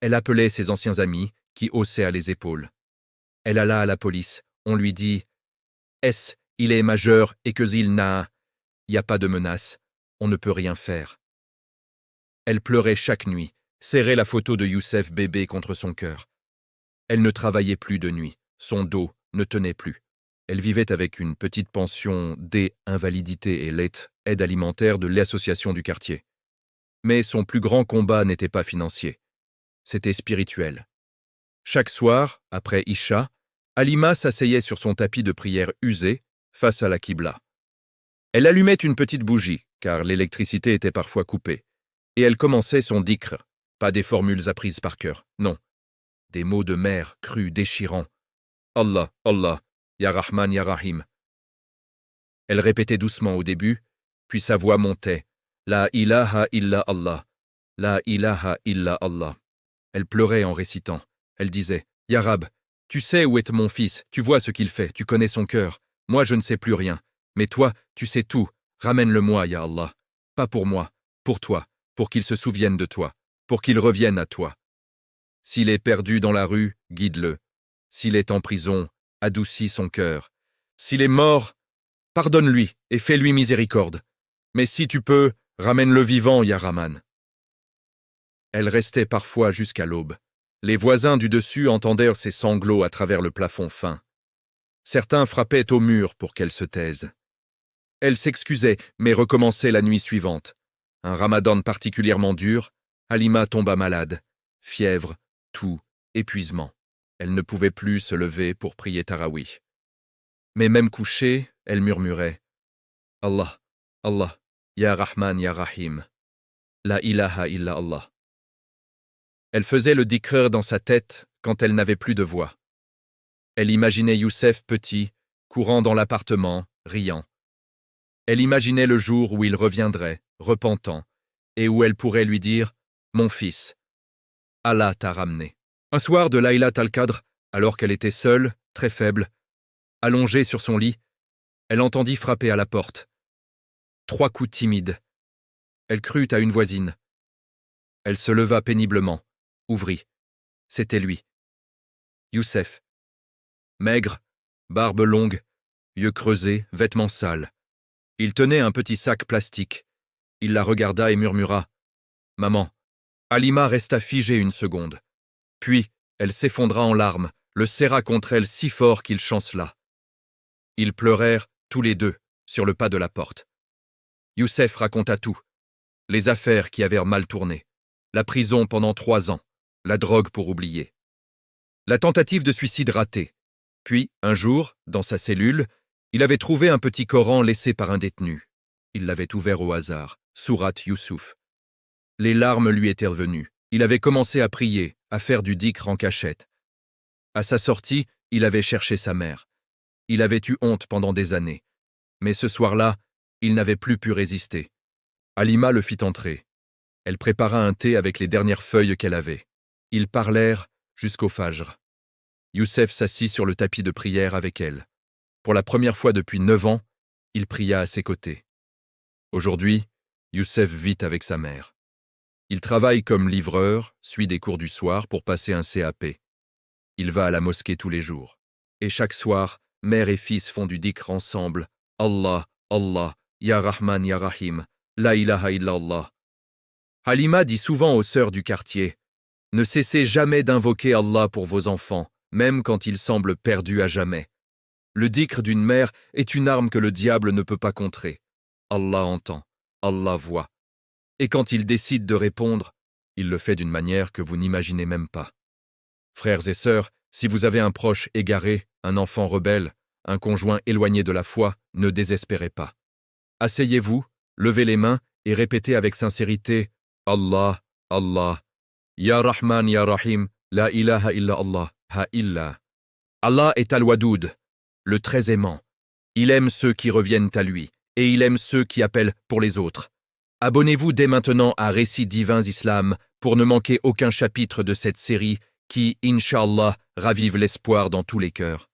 Elle appelait ses anciens amis, qui haussèrent les épaules. Elle alla à la police. On lui dit « il est majeur et que il n'a... y a pas de menace. On ne peut rien faire. » Elle pleurait chaque nuit, serrait la photo de Youssef bébé contre son cœur. Elle ne travaillait plus de nuit. Son dos ne tenait plus. Elle vivait avec une petite pension d'invalidité et l'aide alimentaire de l'association du quartier. Mais son plus grand combat n'était pas financier. C'était spirituel. Chaque soir, après Isha, Halima s'asseyait sur son tapis de prière usé, face à la Qibla. Elle allumait une petite bougie, car l'électricité était parfois coupée, et elle commençait son dhikr, pas des formules apprises par cœur, non. Des mots de mère crus, déchirants. Allah, Allah, Ya Rahman, Ya Rahim. Elle répétait doucement au début, puis sa voix montait. La ilaha illa Allah. La ilaha illa Allah. Elle pleurait en récitant. Elle disait, Ya Rab, tu sais où est mon fils, tu vois ce qu'il fait, tu connais son cœur. Moi je ne sais plus rien. Mais toi, tu sais tout. Ramène-le-moi, Ya Allah. Pas pour moi, pour toi, pour qu'il se souvienne de toi, pour qu'il revienne à toi. S'il est perdu dans la rue, guide-le. S'il est en prison, adoucis son cœur. S'il est mort, pardonne-lui et fais-lui miséricorde. Mais si tu peux, ramène-le vivant, Ya Rahman. Elle restait parfois jusqu'à l'aube. Les voisins du dessus entendaient ses sanglots à travers le plafond fin. Certains frappaient au mur pour qu'elle se taise. Elle s'excusait, mais recommençait la nuit suivante. Un ramadan particulièrement dur, Halima tomba malade. Fièvre, toux, épuisement. Elle ne pouvait plus se lever pour prier Tarawih. Mais même couchée, elle murmurait « Allah, Allah, Ya Rahman, Ya Rahim, La ilaha illa Allah ». Elle faisait le dhikr dans sa tête quand elle n'avait plus de voix. Elle imaginait Youssef petit, courant dans l'appartement, riant. Elle imaginait le jour où il reviendrait, repentant, et où elle pourrait lui dire « Mon fils, Allah t'a ramené ». Un soir de Laylat al-Qadr, alors qu'elle était seule, très faible, allongée sur son lit, elle entendit frapper à la porte. 3 coups timides. Elle crut à une voisine. Elle se leva péniblement, ouvrit. C'était lui. Youssef. Maigre, barbe longue, yeux creusés, vêtements sales. Il tenait un petit sac plastique. Il la regarda et murmura « Maman ». Halima resta figée une seconde. Puis, elle s'effondra en larmes, le serra contre elle si fort qu'il chancela. Ils pleurèrent, tous les deux, sur le pas de la porte. Youssef raconta tout. Les affaires qui avaient mal tourné. La prison pendant 3 ans. La drogue pour oublier. La tentative de suicide ratée. Puis, un jour, dans sa cellule, il avait trouvé un petit Coran laissé par un détenu. Il l'avait ouvert au hasard, sourate Youssouf. Les larmes lui étaient revenues. Il avait commencé à prier, à faire du dhikr en cachette. À sa sortie, il avait cherché sa mère. Il avait eu honte pendant des années. Mais ce soir-là, il n'avait plus pu résister. Halima le fit entrer. Elle prépara un thé avec les dernières feuilles qu'elle avait. Ils parlèrent jusqu'au fajr. Youssef s'assit sur le tapis de prière avec elle. Pour la première fois depuis 9 ans, il pria à ses côtés. Aujourd'hui, Youssef vit avec sa mère. Il travaille comme livreur, suit des cours du soir pour passer un CAP. Il va à la mosquée tous les jours. Et chaque soir, mère et fils font du dhikr ensemble. Allah, Allah, Ya Rahman, Ya Rahim, La ilaha illallah. Halima dit souvent aux sœurs du quartier « Ne cessez jamais d'invoquer Allah pour vos enfants, même quand ils semblent perdus à jamais. Le dhikr d'une mère est une arme que le diable ne peut pas contrer. Allah entend, Allah voit. Et quand il décide de répondre, il le fait d'une manière que vous n'imaginez même pas. Frères et sœurs, si vous avez un proche égaré, un enfant rebelle, un conjoint éloigné de la foi, ne désespérez pas. Asseyez-vous, levez les mains et répétez avec sincérité « Allah, Allah, Ya Rahman, Ya Rahim, La ilaha illa Allah, Ha illa ». Allah est Al-Wadoud, le très aimant. Il aime ceux qui reviennent à lui, et il aime ceux qui appellent pour les autres. Abonnez-vous dès maintenant à Récits divins Islam pour ne manquer aucun chapitre de cette série qui, Inch'Allah, ravive l'espoir dans tous les cœurs.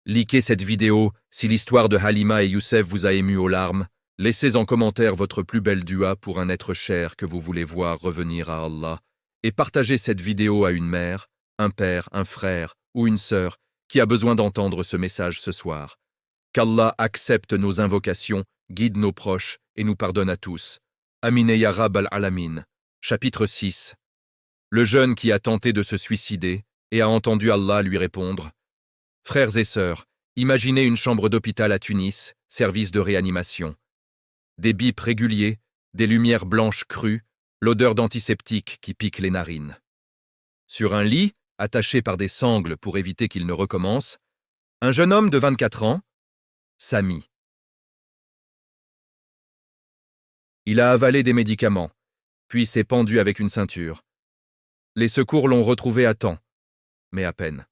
Likez cette vidéo si l'histoire de Halima et Youssef vous a ému aux larmes. Laissez en commentaire votre plus belle dua pour un être cher que vous voulez voir revenir à Allah et partagez cette vidéo à une mère, un père, un frère ou une sœur qui a besoin d'entendre ce message ce soir. Qu'Allah accepte nos invocations, guide nos proches et nous pardonne à tous. Amin ya Rab al-Alamin. Chapitre 6. Le jeune qui a tenté de se suicider et a entendu Allah lui répondre. Frères et sœurs, imaginez une chambre d'hôpital à Tunis, service de réanimation. Des bips réguliers, des lumières blanches crues, l'odeur d'antiseptique qui pique les narines. Sur un lit, attaché par des sangles pour éviter qu'il ne recommence, un jeune homme de 24 ans, Sami. Il a avalé des médicaments, puis s'est pendu avec une ceinture. Les secours l'ont retrouvé à temps, mais à peine.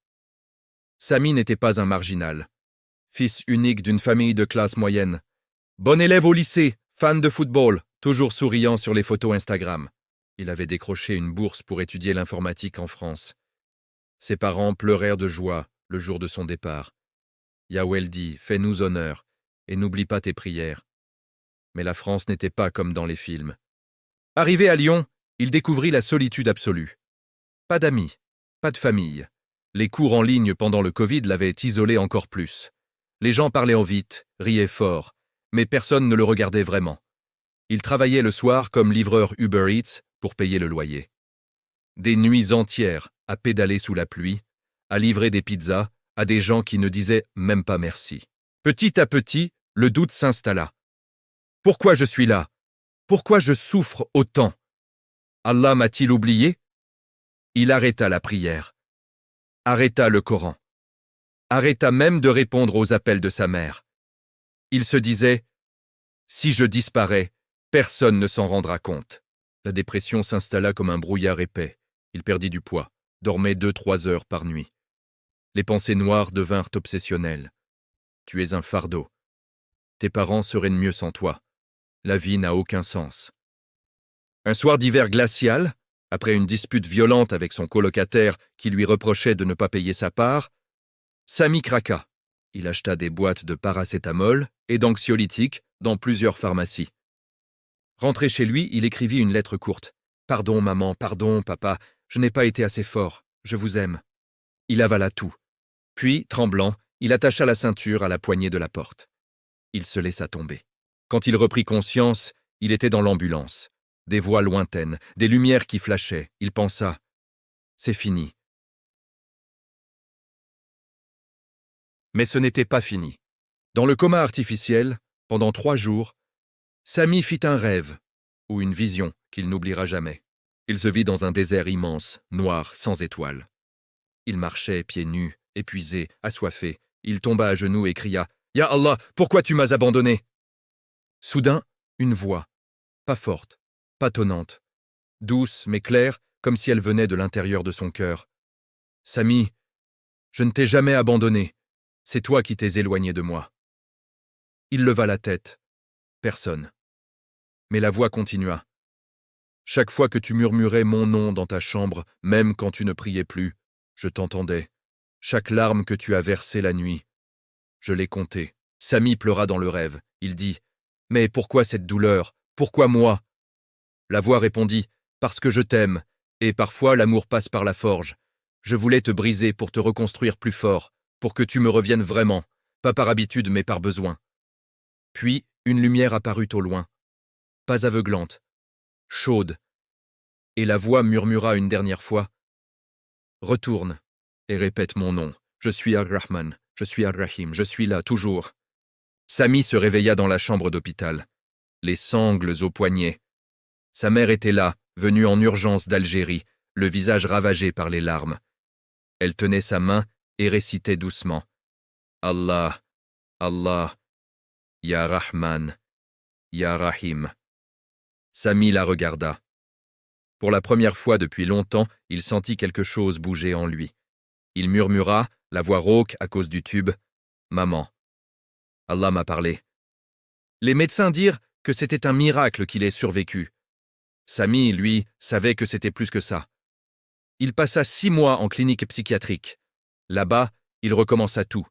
Sami n'était pas un marginal. Fils unique d'une famille de classe moyenne. Bon élève au lycée, fan de football, toujours souriant sur les photos Instagram. Il avait décroché une bourse pour étudier l'informatique en France. Ses parents pleurèrent de joie le jour de son départ. Yahweh dit, fais-nous honneur et n'oublie pas tes prières. Mais la France n'était pas comme dans les films. Arrivé à Lyon, il découvrit la solitude absolue. Pas d'amis, pas de famille. Les cours en ligne pendant le Covid l'avaient isolé encore plus. Les gens parlaient en vite, riaient fort, mais personne ne le regardait vraiment. Il travaillait le soir comme livreur Uber Eats pour payer le loyer. Des nuits entières à pédaler sous la pluie, à livrer des pizzas à des gens qui ne disaient même pas merci. Petit à petit, le doute s'installa. Pourquoi je suis là? Pourquoi je souffre autant? Allah m'a-t-il oublié? Il arrêta la prière, arrêta le Coran, arrêta même de répondre aux appels de sa mère. Il se disait « Si je disparais, personne ne s'en rendra compte ». La dépression s'installa comme un brouillard épais. Il perdit du poids, dormait 2-3 heures par nuit. Les pensées noires devinrent obsessionnelles. Tu es un fardeau. Tes parents seraient mieux sans toi. La vie n'a aucun sens. Un soir d'hiver glacial, après une dispute violente avec son colocataire qui lui reprochait de ne pas payer sa part, Samy craqua. Il acheta des boîtes de paracétamol et d'anxiolytiques dans plusieurs pharmacies. Rentré chez lui, il écrivit une lettre courte. « Pardon, maman, pardon, papa, je n'ai pas été assez fort, je vous aime. » Il avala tout. Puis, tremblant, il attacha la ceinture à la poignée de la porte. Il se laissa tomber. Quand il reprit conscience, il était dans l'ambulance. Des voix lointaines, des lumières qui flashaient. Il pensa « C'est fini. » Mais ce n'était pas fini. Dans le coma artificiel, pendant 3 jours, Samy fit un rêve, ou une vision qu'il n'oubliera jamais. Il se vit dans un désert immense, noir, sans étoiles. Il marchait pieds nus, épuisé, assoiffé. Il tomba à genoux et cria « Ya Allah, pourquoi tu m'as abandonné ?» Soudain, une voix, pas forte, pas tonnante, douce mais claire, comme si elle venait de l'intérieur de son cœur. « Samy, je ne t'ai jamais abandonné. C'est toi qui t'es éloigné de moi. » Il leva la tête. Personne. Mais la voix continua. « Chaque fois que tu murmurais mon nom dans ta chambre, même quand tu ne priais plus, je t'entendais. Chaque larme que tu as versée la nuit, je l'ai comptée. » Samy pleura dans le rêve. Il dit « Mais pourquoi cette douleur? Pourquoi moi ?» La voix répondit « Parce que je t'aime, et parfois l'amour passe par la forge. Je voulais te briser pour te reconstruire plus fort, pour que tu me reviennes vraiment, pas par habitude mais par besoin. » Puis une lumière apparut au loin, pas aveuglante, chaude, et la voix murmura une dernière fois « Retourne et répète mon nom. Je suis Ar-Rahman, je suis Ar-Rahim, je suis là, toujours. » Samy se réveilla dans la chambre d'hôpital, les sangles aux poignets. Sa mère était là, venue en urgence d'Algérie, le visage ravagé par les larmes. Elle tenait sa main et récitait doucement « Allah, Allah, Ya Rahman, Ya Rahim. » Samy la regarda. Pour la première fois depuis longtemps, il sentit quelque chose bouger en lui. Il murmura, la voix rauque à cause du tube, « Maman, Allah m'a parlé. » Les médecins dirent que c'était un miracle qu'il ait survécu. Samy, lui, savait que c'était plus que ça. Il passa 6 mois en clinique psychiatrique. Là-bas, il recommença tout.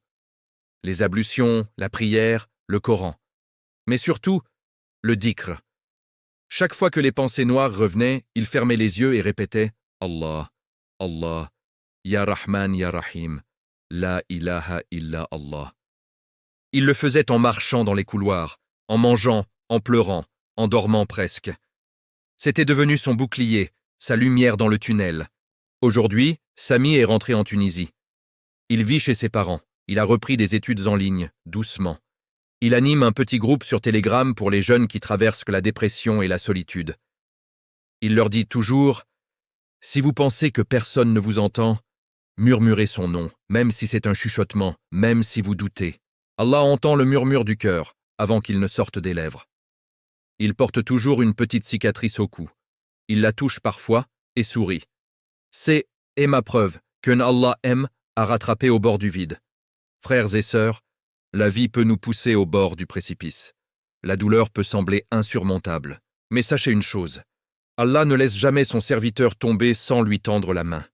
Les ablutions, la prière, le Coran. Mais surtout, le dhikr. Chaque fois que les pensées noires revenaient, il fermait les yeux et répétait « Allah, Allah, Ya Rahman, Ya Rahim, La ilaha illa Allah. » Il le faisait en marchant dans les couloirs, en mangeant, en pleurant, en dormant presque. C'était devenu son bouclier, sa lumière dans le tunnel. Aujourd'hui, Samy est rentré en Tunisie. Il vit chez ses parents. Il a repris des études en ligne, doucement. Il anime un petit groupe sur Telegram pour les jeunes qui traversent la dépression et la solitude. Il leur dit toujours « Si vous pensez que personne ne vous entend, murmurez son nom, même si c'est un chuchotement, même si vous doutez. Allah entend le murmure du cœur avant qu'il ne sorte des lèvres. » Il porte toujours une petite cicatrice au cou. Il la touche parfois et sourit. C'est ma preuve qu'un Allah aime à rattraper au bord du vide. Frères et sœurs, la vie peut nous pousser au bord du précipice. La douleur peut sembler insurmontable. Mais sachez une chose, Allah ne laisse jamais son serviteur tomber sans lui tendre la main.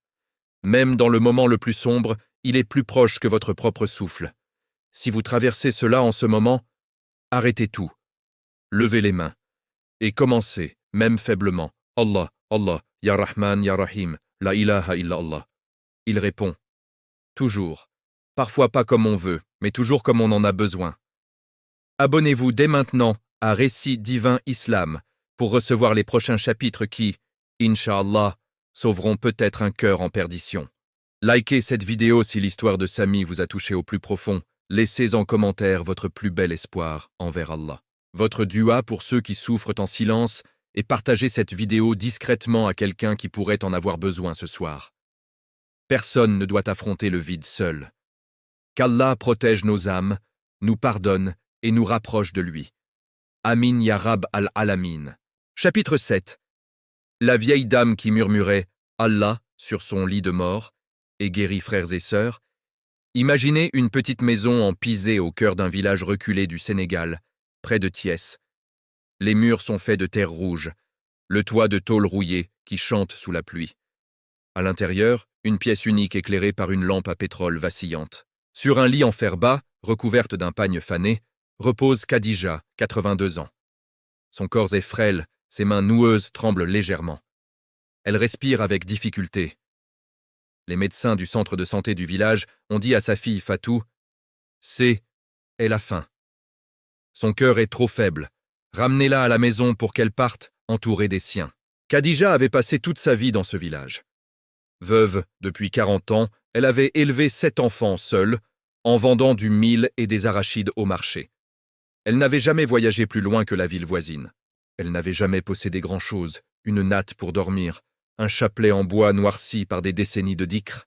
Même dans le moment le plus sombre, il est plus proche que votre propre souffle. Si vous traversez cela en ce moment, arrêtez tout. Levez les mains. Et commencez, même faiblement. Allah, Allah, Ya Rahman, Ya Rahim, La ilaha illa Allah. Il répond. Toujours. Parfois pas comme on veut, mais toujours comme on en a besoin. Abonnez-vous dès maintenant à Récit Divin Islam pour recevoir les prochains chapitres qui, Inch'Allah, sauveront peut-être un cœur en perdition. Likez cette vidéo si l'histoire de Sami vous a touché au plus profond. Laissez en commentaire votre plus bel espoir envers Allah. Votre dua pour ceux qui souffrent en silence et partagez cette vidéo discrètement à quelqu'un qui pourrait en avoir besoin ce soir. Personne ne doit affronter le vide seul. Qu'Allah protège nos âmes, nous pardonne et nous rapproche de lui. Amin ya Rab al-Alamin. Chapitre 7. La vieille dame qui murmurait « Allah » sur son lit de mort et guérit frères et sœurs. Imaginez une petite maison en pisé au cœur d'un village reculé du Sénégal, près de Thiès. Les murs sont faits de terre rouge, le toit de tôle rouillée qui chante sous la pluie. À l'intérieur, une pièce unique éclairée par une lampe à pétrole vacillante. Sur un lit en fer bas, recouverte d'un pagne fané, repose Khadija, 82 ans. Son corps est frêle, ses mains noueuses tremblent légèrement. Elle respire avec difficulté. Les médecins du centre de santé du village ont dit à sa fille Fatou « C'est la fin. Son cœur est trop faible. Ramenez-la à la maison pour qu'elle parte entourée des siens. » Khadija avait passé toute sa vie dans ce village. Veuve depuis 40 ans, elle avait élevé 7 enfants seule, en vendant du mil et des arachides au marché. Elle n'avait jamais voyagé plus loin que la ville voisine. Elle n'avait jamais possédé grand-chose, une natte pour dormir, un chapelet en bois noirci par des décennies de dhikr,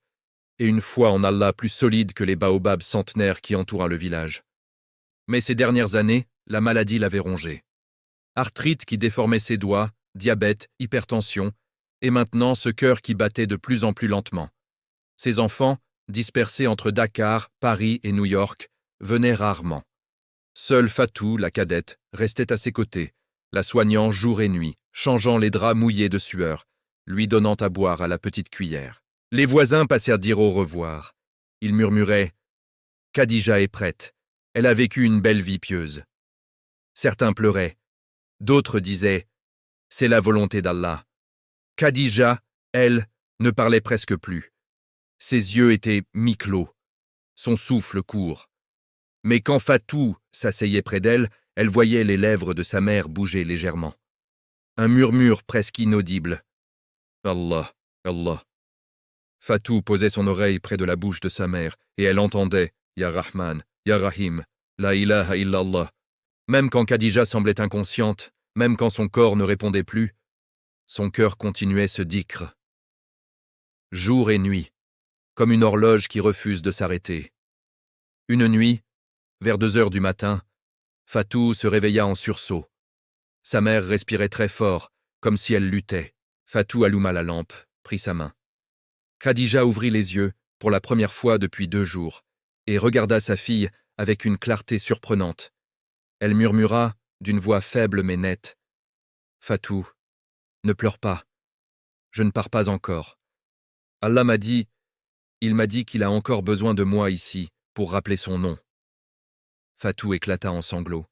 et une foi en Allah plus solide que les baobabs centenaires qui entourent le village. Mais ces dernières années, la maladie l'avait rongée. Arthrite qui déformait ses doigts, diabète, hypertension, et maintenant ce cœur qui battait de plus en plus lentement. Ses enfants, dispersés entre Dakar, Paris et New York, venaient rarement. Seule Fatou, la cadette, restait à ses côtés, la soignant jour et nuit, changeant les draps mouillés de sueur, lui donnant à boire à la petite cuillère. Les voisins passèrent dire au revoir. Ils murmuraient « Khadija est prête, elle a vécu une belle vie pieuse. » Certains pleuraient, d'autres disaient « C'est la volonté d'Allah. » Khadija, elle, ne parlait presque plus. Ses yeux étaient mi-clos, son souffle court. Mais quand Fatou s'asseyait près d'elle, elle voyait les lèvres de sa mère bouger légèrement. Un murmure presque inaudible. « Allah, Allah. » Fatou posait son oreille près de la bouche de sa mère, et elle entendait « Ya Rahman, Ya Rahim, La ilaha illallah ». Même quand Khadija semblait inconsciente, même quand son corps ne répondait plus, son cœur continuait ce dhikr. Jour et nuit, comme une horloge qui refuse de s'arrêter. Une nuit, vers 2 heures du matin, Fatou se réveilla en sursaut. Sa mère respirait très fort, comme si elle luttait. Fatou alluma la lampe, prit sa main. Khadija ouvrit les yeux, pour la première fois depuis 2 jours, et regarda sa fille avec une clarté surprenante. Elle murmura, d'une voix faible mais nette. « Fatou, ne pleure pas. Je ne pars pas encore. Allah m'a dit, il m'a dit qu'il a encore besoin de moi ici, pour rappeler son nom. » Fatou éclata en sanglots.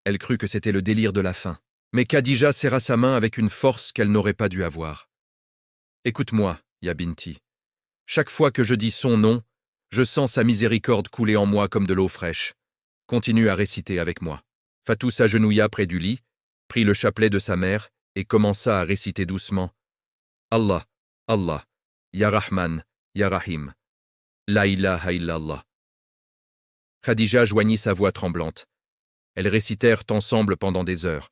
Elle crut que c'était le délire de la faim. Mais Khadija serra sa main avec une force qu'elle n'aurait pas dû avoir. « Écoute-moi, Ya Binti. Chaque fois que je dis son nom, je sens sa miséricorde couler en moi comme de l'eau fraîche. Continue à réciter avec moi. » Fatou s'agenouilla près du lit, prit le chapelet de sa mère et commença à réciter doucement. « Allah, Allah, Ya Rahman, Ya Rahim, La ilaha illallah. » Khadija joignit sa voix tremblante. Elles récitèrent ensemble pendant des heures.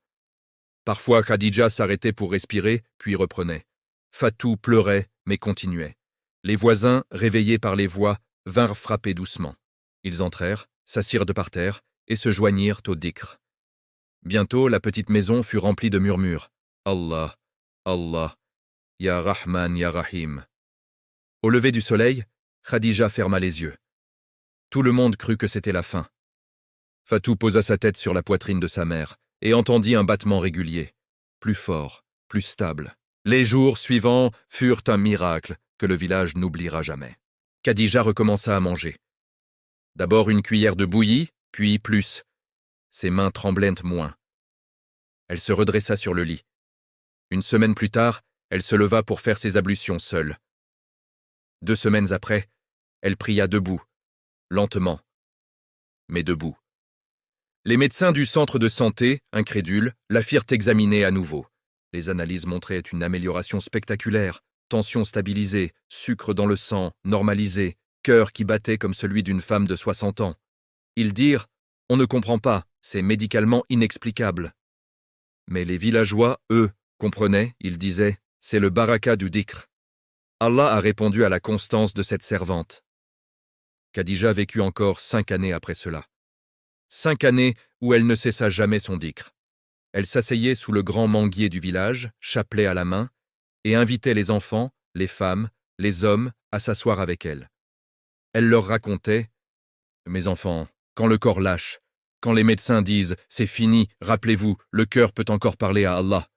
Parfois Khadija s'arrêtait pour respirer, puis reprenait. Fatou pleurait, mais continuait. Les voisins, réveillés par les voix, vinrent frapper doucement. Ils entrèrent, s'assirent de par terre et se joignirent au dhikr. Bientôt, la petite maison fut remplie de murmures. Allah, Allah, Ya Rahman, Ya Rahim. Au lever du soleil, Khadija ferma les yeux. Tout le monde crut que c'était la fin. Fatou posa sa tête sur la poitrine de sa mère et entendit un battement régulier. plus fort, plus stable. Les jours suivants furent un miracle que le village n'oubliera jamais. Khadija recommença à manger. D'abord une cuillère de bouillie, puis plus. Ses mains tremblaient moins. Elle se redressa sur le lit. Une semaine plus tard, elle se leva pour faire ses ablutions seule. 2 semaines après, elle pria debout, lentement, mais debout. Les médecins du centre de santé, incrédules, la firent examiner à nouveau. Les analyses montraient une amélioration spectaculaire, tension stabilisée, sucre dans le sang, normalisé, cœur qui battait comme celui d'une femme de 60 ans. Ils dirent « On ne comprend pas, c'est médicalement inexplicable ». Mais les villageois, eux, comprenaient, ils disaient « C'est le baraka du dhikr ». Allah a répondu à la constance de cette servante. Khadija vécut encore 5 années après cela. 5 années où elle ne cessa jamais son dhikr. Elle s'asseyait sous le grand manguier du village, chapelet à la main, et invitait les enfants, les femmes, les hommes à s'asseoir avec elle. Elle leur racontait « Mes enfants, quand le corps lâche, quand les médecins disent « C'est fini, rappelez-vous, le cœur peut encore parler à Allah. »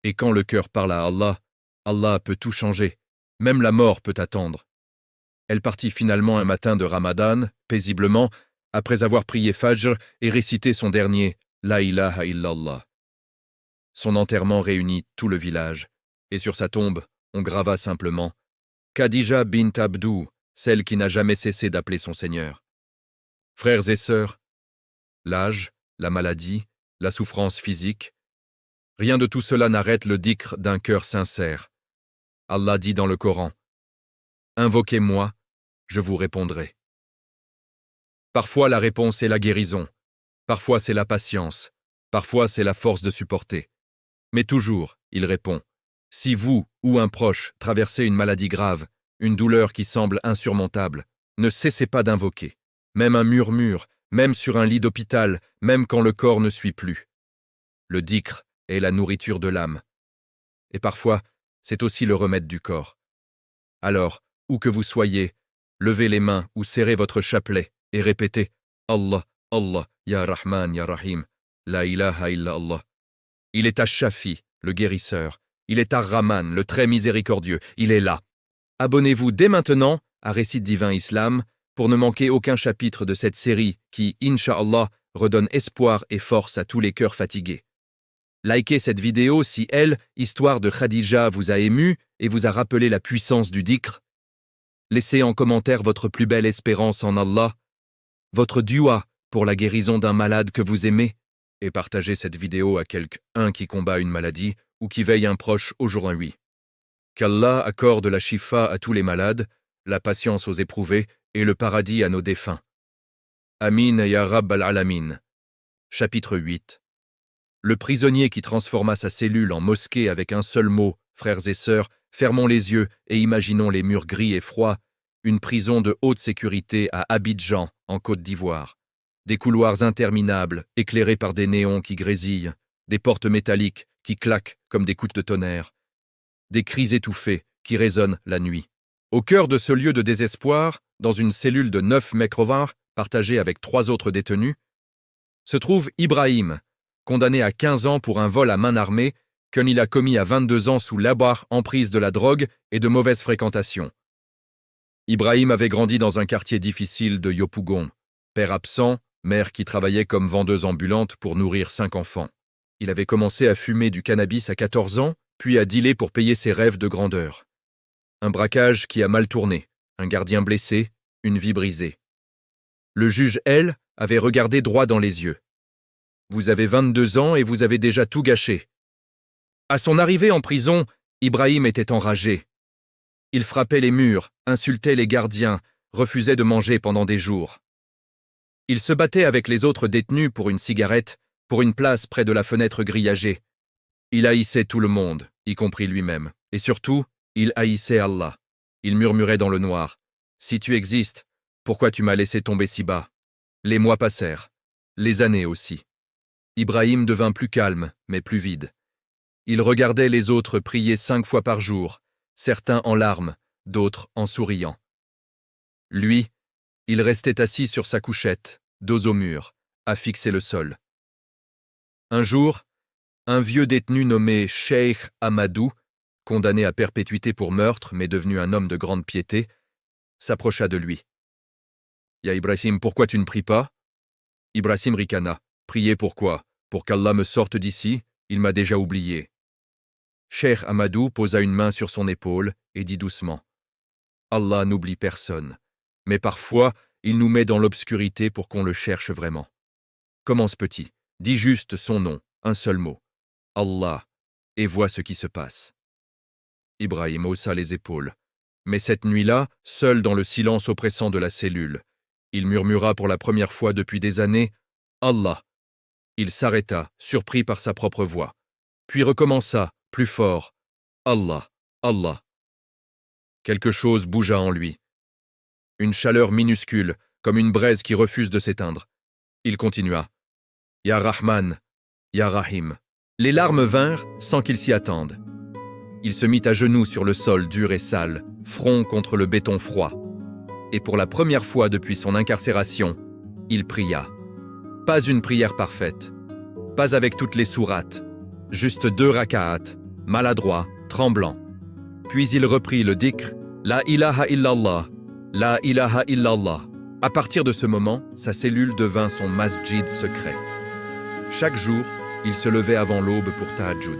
Et quand le cœur parle à Allah, Allah peut tout changer, même la mort peut attendre. Elle partit finalement un matin de Ramadan, paisiblement, après avoir prié Fajr et récité son dernier « La ilaha illallah ». Son enterrement réunit tout le village, et sur sa tombe, on grava simplement « Khadija bint Abdou, celle qui n'a jamais cessé d'appeler son Seigneur ». Frères et sœurs, l'âge, la maladie, la souffrance physique, rien de tout cela n'arrête le dhikr d'un cœur sincère. Allah dit dans le Coran « Invoquez-moi, je vous répondrai ». Parfois la réponse est la guérison, parfois c'est la patience, parfois c'est la force de supporter. Mais toujours, il répond, si vous ou un proche traversez une maladie grave, une douleur qui semble insurmontable, ne cessez pas d'invoquer, même un murmure, même sur un lit d'hôpital, même quand le corps ne suit plus. Le dhikr est la nourriture de l'âme. Et parfois, c'est aussi le remède du corps. Alors, où que vous soyez, levez les mains ou serrez votre chapelet et répétez « Allah, Allah, Ya Rahman, Ya Rahim, La ilaha illa Allah ». Il est Ash-Shafi, le guérisseur. Il est Ar-Rahman, le très miséricordieux. Il est là. Abonnez-vous dès maintenant à Récit Divin Islam pour ne manquer aucun chapitre de cette série qui, Inch'Allah, redonne espoir et force à tous les cœurs fatigués. Likez cette vidéo si elle, histoire de Khadija, vous a ému et vous a rappelé la puissance du dhikr. Laissez en commentaire votre plus belle espérance en Allah, votre dua pour la guérison d'un malade que vous aimez, et partagez cette vidéo à quelqu'un qui combat une maladie ou qui veille un proche aujourd'hui. Qu'Allah accorde la shifa à tous les malades, la patience aux éprouvés et le paradis à nos défunts. Amin ya Rabb al-Alamin. Chapitre 8. Le prisonnier qui transforma sa cellule en mosquée avec un seul mot, frères et sœurs, fermons les yeux et imaginons les murs gris et froids, une prison de haute sécurité à Abidjan, en Côte d'Ivoire. Des couloirs interminables, éclairés par des néons qui grésillent, des portes métalliques qui claquent comme des coups de tonnerre, des cris étouffés qui résonnent la nuit. Au cœur de ce lieu de désespoir, dans une cellule de 9 mètres partagée avec 3 autres détenus, se trouve Ibrahim, condamné à 15 ans pour un vol à main armée qu'il a commis à 22 ans sous l'abord emprise de la drogue et de mauvaise fréquentation. Ibrahim avait grandi dans un quartier difficile de Yopougon, père absent, mère qui travaillait comme vendeuse ambulante pour nourrir 5 enfants. Il avait commencé à fumer du cannabis à 14 ans, puis à dealer pour payer ses rêves de grandeur. Un braquage qui a mal tourné, un gardien blessé, une vie brisée. Le juge, elle, avait regardé droit dans les yeux. « Vous avez 22 ans et vous avez déjà tout gâché. » À son arrivée en prison, Ibrahim était enragé. Il frappait les murs, insultait les gardiens, refusait de manger pendant des jours. Il se battait avec les autres détenus pour une cigarette, pour une place près de la fenêtre grillagée. Il haïssait tout le monde, y compris lui-même. Et surtout, il haïssait Allah. Il murmurait dans le noir. « Si tu existes, pourquoi tu m'as laissé tomber si bas ?» Les mois passèrent. Les années aussi. Ibrahim devint plus calme, mais plus vide. Il regardait les autres prier 5 fois par jour, certains en larmes, d'autres en souriant. Lui, il restait assis sur sa couchette, dos au mur, à fixer le sol. Un jour, Un vieux détenu nommé Cheikh Amadou, condamné à perpétuité pour meurtre mais devenu un homme de grande piété, s'approcha de lui. « Ya Ibrahim, pourquoi tu ne pries pas ?» Ibrahim ricana. « Prier pourquoi? Pour qu'Allah me sorte d'ici, il m'a déjà oublié. » Cheikh Amadou posa une main sur son épaule et dit doucement « Allah n'oublie personne, mais parfois il nous met dans l'obscurité pour qu'on le cherche vraiment. Commence petit, dis juste son nom, un seul mot, Allah, et vois ce qui se passe. » Ibrahim haussa les épaules. Mais cette nuit-là, seul dans le silence oppressant de la cellule, il murmura pour la première fois depuis des années « Allah ». Il s'arrêta, surpris par sa propre voix, puis recommença, plus fort « Allah, Allah ». Quelque chose bougea en lui. Une chaleur minuscule, comme une braise qui refuse de s'éteindre. Il continua « Ya Rahman, Ya Rahim ». Les larmes vinrent sans qu'il s'y attende. Il se mit à genoux sur le sol dur et sale, front contre le béton froid. Et pour la première fois depuis son incarcération, il pria. Pas une prière parfaite, pas avec toutes les sourates, juste 2 raka'at, maladroit, tremblant. Puis il reprit le dhikr, La ilaha illallah, La ilaha illallah. À partir de ce moment, sa cellule devint son masjid secret. Chaque jour, il se levait avant l'aube pour tahajjud.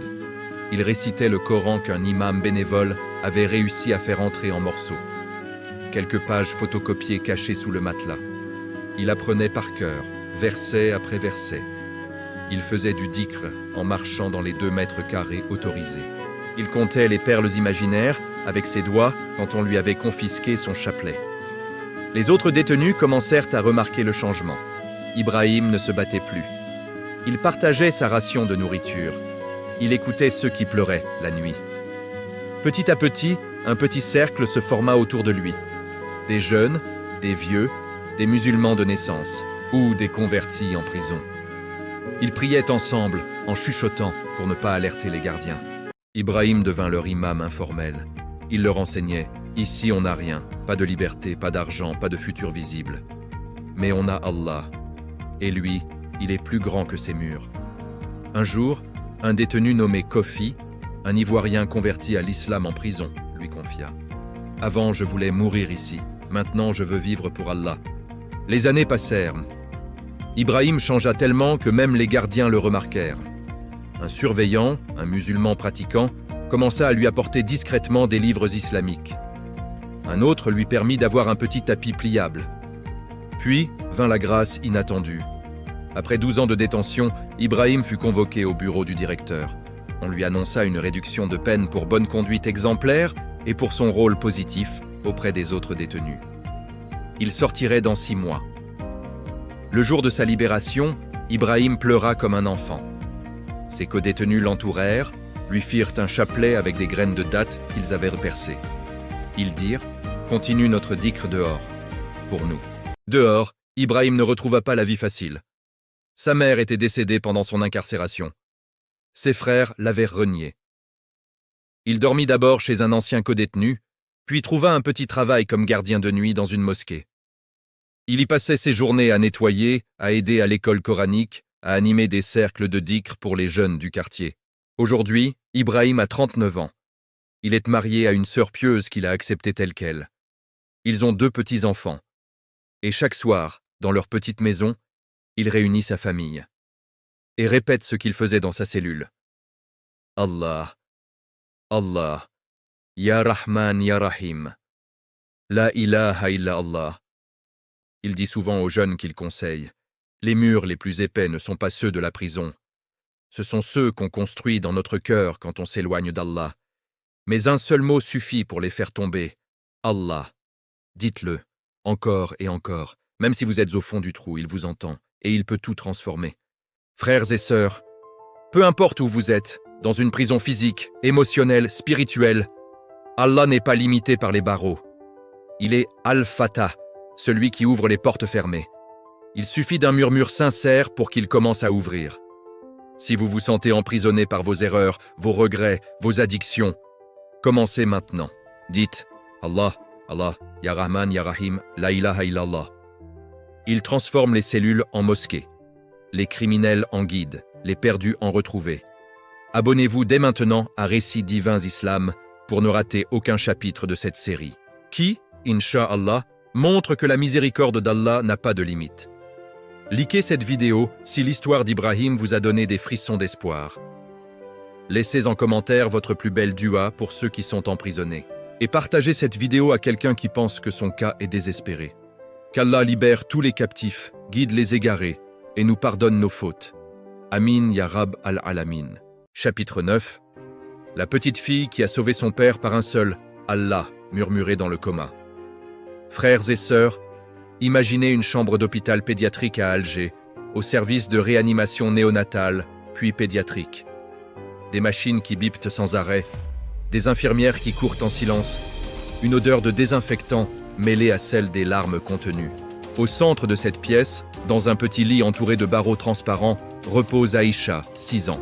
Il récitait le Coran qu'un imam bénévole avait réussi à faire entrer en morceaux. Quelques pages photocopiées cachées sous le matelas. Il apprenait par cœur, verset après verset. Il faisait du dhikr en marchant dans les 2 mètres carrés autorisés. Il comptait les perles imaginaires avec ses doigts quand on lui avait confisqué son chapelet. Les autres détenus commencèrent à remarquer le changement. Ibrahim ne se battait plus. Il partageait sa ration de nourriture. Il écoutait ceux qui pleuraient la nuit. Petit à petit, un petit cercle se forma autour de lui. Des jeunes, des vieux, des musulmans de naissance ou des convertis en prison. Ils priaient ensemble, en chuchotant, pour ne pas alerter les gardiens. Ibrahim devint leur imam informel. Il leur enseignait « Ici on n'a rien, pas de liberté, pas d'argent, pas de futur visible. Mais on a Allah. Et lui, il est plus grand que ces murs. » Un jour, un détenu nommé Kofi, un Ivoirien converti à l'islam en prison, lui confia. « Avant, je voulais mourir ici. Maintenant, je veux vivre pour Allah. » Les années passèrent. Ibrahim changea tellement que même les gardiens le remarquèrent. Un surveillant, un musulman pratiquant, commença à lui apporter discrètement des livres islamiques. Un autre lui permit d'avoir un petit tapis pliable. Puis vint la grâce inattendue. Après 12 ans de détention, Ibrahim fut convoqué au bureau du directeur. On lui annonça une réduction de peine pour bonne conduite exemplaire et pour son rôle positif auprès des autres détenus. Il sortirait dans 6 mois. Le jour de sa libération, Ibrahim pleura comme un enfant. Ses codétenus l'entourèrent, lui firent un chapelet avec des graines de dattes qu'ils avaient repercées. Ils dirent « Continue notre dhikr dehors, pour nous. » Dehors, Ibrahim ne retrouva pas la vie facile. Sa mère était décédée pendant son incarcération. Ses frères l'avaient renié. Il dormit d'abord chez un ancien codétenu, puis trouva un petit travail comme gardien de nuit dans une mosquée. Il y passait ses journées à nettoyer, à aider à l'école coranique, à animer des cercles de dhikr pour les jeunes du quartier. Aujourd'hui, Ibrahim a 39 ans. Il est marié à une sœur pieuse qu'il a acceptée telle qu'elle. Ils ont 2 petits-enfants. Et chaque soir, dans leur petite maison, il réunit sa famille et répète ce qu'il faisait dans sa cellule. Allah, Allah, Ya Rahman, Ya Rahim, La ilaha illa Allah. Il dit souvent aux jeunes qu'il conseille, les murs les plus épais ne sont pas ceux de la prison. Ce sont ceux qu'on construit dans notre cœur quand on s'éloigne d'Allah. Mais un seul mot suffit pour les faire tomber. Allah. Dites-le, encore et encore. Même si vous êtes au fond du trou, il vous entend, et il peut tout transformer. Frères et sœurs, peu importe où vous êtes, dans une prison physique, émotionnelle, spirituelle, Allah n'est pas limité par les barreaux. Il est Al-Fatah, celui qui ouvre les portes fermées. Il suffit d'un murmure sincère pour qu'il commence à ouvrir. Si vous vous sentez emprisonné par vos erreurs, vos regrets, vos addictions, commencez maintenant. Dites « Allah, Allah, Ya Rahman, Ya Rahim, La ilaha illallah ». Il transforme les cellules en mosquées, les criminels en guides, les perdus en retrouvés. Abonnez-vous dès maintenant à Récits divins Islam pour ne rater aucun chapitre de cette série, qui, Inch'Allah, montre que la miséricorde d'Allah n'a pas de limite. Likez cette vidéo si l'histoire d'Ibrahim vous a donné des frissons d'espoir. Laissez en commentaire votre plus belle dua pour ceux qui sont emprisonnés. Et partagez cette vidéo à quelqu'un qui pense que son cas est désespéré. Qu'Allah libère tous les captifs, guide les égarés et nous pardonne nos fautes. Amin ya Rab al-Alamin. Chapitre 9. La petite fille qui a sauvé son père par un seul « Allah » murmuré dans le coma. Frères et sœurs, imaginez une chambre d'hôpital pédiatrique à Alger, au service de réanimation néonatale, puis pédiatrique. Des machines qui bipent sans arrêt, des infirmières qui courent en silence, une odeur de désinfectant mêlée à celle des larmes contenues. Au centre de cette pièce, dans un petit lit entouré de barreaux transparents, repose Aïcha, 6 ans.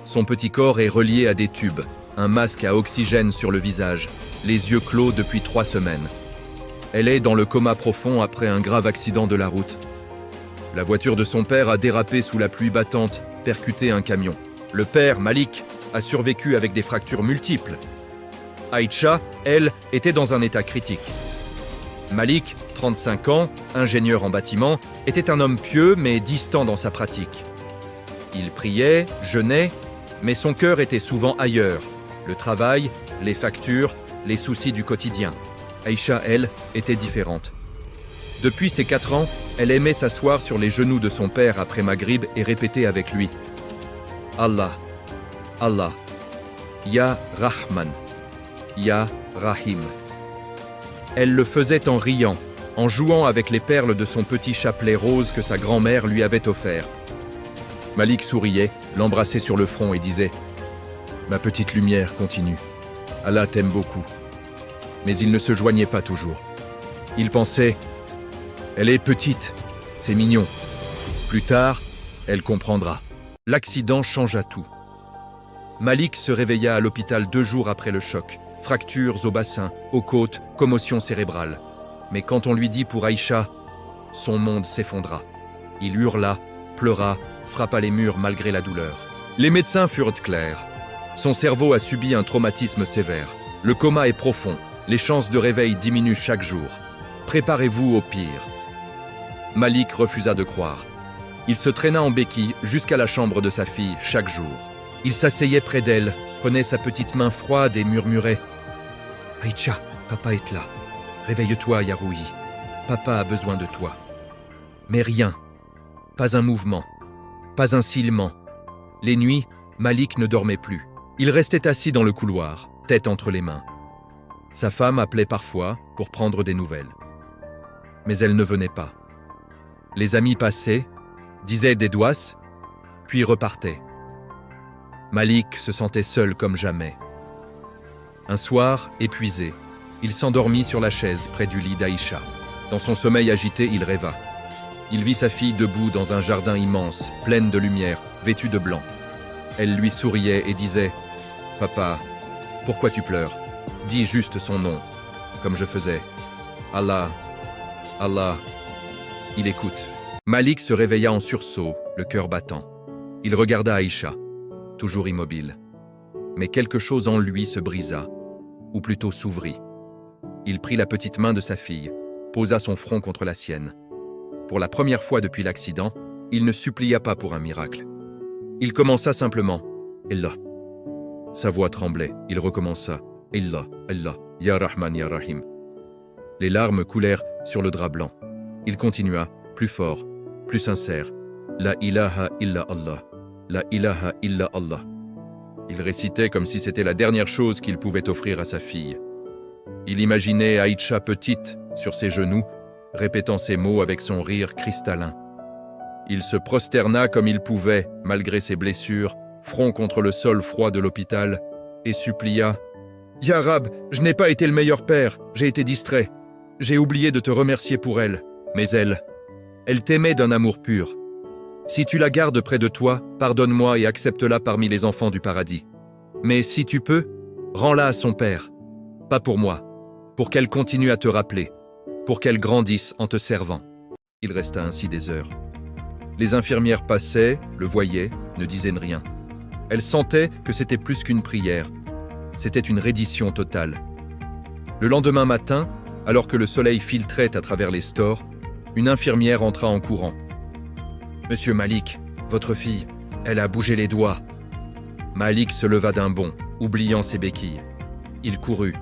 Son petit corps est relié à des tubes, un masque à oxygène sur le visage, les yeux clos depuis 3 semaines. Elle est dans le coma profond après un grave accident de la route. La voiture de son père a dérapé sous la pluie battante, percuté un camion. Le père, Malik, a survécu avec des fractures multiples. Aïcha, elle, était dans un état critique. Malik, 35 ans, ingénieur en bâtiment, était un homme pieux mais distant dans sa pratique. Il priait, jeûnait, mais son cœur était souvent ailleurs. Le travail, les factures, les soucis du quotidien. Aïcha, elle, était différente. Depuis ses 4 ans, elle aimait s'asseoir sur les genoux de son père après Maghrib et répéter avec lui « Allah, Allah, Ya Rahman, Ya Rahim ». Elle le faisait en riant, en jouant avec les perles de son petit chapelet rose que sa grand-mère lui avait offert. Malik souriait, l'embrassait sur le front et disait « Ma petite lumière continue, Allah t'aime beaucoup ». Mais il ne se joignait pas toujours. Il pensait « Elle est petite, c'est mignon. Plus tard, elle comprendra ». L'accident changea tout. Malik se réveilla à l'hôpital 2 jours après le choc. Fractures au bassin, aux côtes, commotion cérébrale. Mais quand on lui dit pour Aïcha, son monde s'effondra. Il hurla, pleura, frappa les murs malgré la douleur. Les médecins furent clairs. Son cerveau a subi un traumatisme sévère. Le coma est profond. Les chances de réveil diminuent chaque jour. Préparez-vous au pire. Malik refusa de croire. Il se traîna en béquille jusqu'à la chambre de sa fille chaque jour. Il s'asseyait près d'elle, prenait sa petite main froide et murmurait « Aïcha, papa est là. Réveille-toi, Yaroui. Papa a besoin de toi. » Mais rien. Pas un mouvement. Pas un silement. Les nuits, Malik ne dormait plus. Il restait assis dans le couloir, tête entre les mains. Sa femme appelait parfois pour prendre des nouvelles. Mais elle ne venait pas. Les amis passaient, disaient des douasses, puis repartaient. Malik se sentait seul comme jamais. Un soir, épuisé, il s'endormit sur la chaise près du lit d'Aïcha. Dans son sommeil agité, il rêva. Il vit sa fille debout dans un jardin immense, pleine de lumière, vêtue de blanc. Elle lui souriait et disait « Papa, pourquoi tu pleures? Dis juste son nom, comme je faisais. Allah, Allah. » Il écoute. Malik se réveilla en sursaut, le cœur battant. Il regarda Aïcha, toujours immobile. Mais quelque chose en lui se brisa, ou plutôt s'ouvrit. Il prit la petite main de sa fille, posa son front contre la sienne. Pour la première fois depuis l'accident, il ne supplia pas pour un miracle. Il commença simplement « Allah ». Sa voix tremblait, il recommença « Allah, Allah, Ya Rahman, Ya Rahim ». Les larmes coulèrent sur le drap blanc. Il continua, plus fort, plus sincère « La ilaha illa Allah, la ilaha illa Allah ». Il récitait comme si c'était la dernière chose qu'il pouvait offrir à sa fille. Il imaginait Aïcha petite, sur ses genoux, répétant ces mots avec son rire cristallin. Il se prosterna comme il pouvait, malgré ses blessures, front contre le sol froid de l'hôpital, et supplia « Ya Rab, je n'ai pas été le meilleur père, j'ai été distrait. J'ai oublié de te remercier pour elle. Mais elle t'aimait d'un amour pur. Si tu la gardes près de toi, pardonne-moi et accepte-la parmi les enfants du paradis. Mais si tu peux, rends-la à son père. Pas pour moi, pour qu'elle continue à te rappeler, pour qu'elle grandisse en te servant. » Il resta ainsi des heures. Les infirmières passaient, le voyaient, ne disaient rien. Elle sentait que c'était plus qu'une prière. C'était une reddition totale. Le lendemain matin, alors que le soleil filtrait à travers les stores, une infirmière entra en courant. « Monsieur Malik, votre fille, elle a bougé les doigts. » Malik se leva d'un bond, oubliant ses béquilles. Il courut,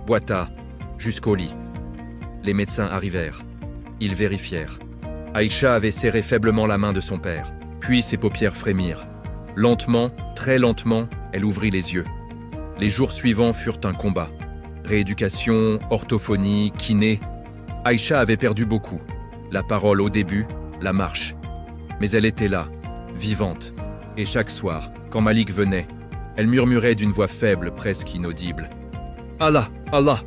boita, jusqu'au lit. Les médecins arrivèrent. Ils vérifièrent. Aïcha avait serré faiblement la main de son père. Puis ses paupières frémirent. Lentement, très lentement, elle ouvrit les yeux. Les jours suivants furent un combat. Rééducation, orthophonie, kiné. Aïcha avait perdu beaucoup. La parole au début, la marche. Mais elle était là, vivante. Et chaque soir, quand Malik venait, elle murmurait d'une voix faible, presque inaudible. « Allah, Allah !»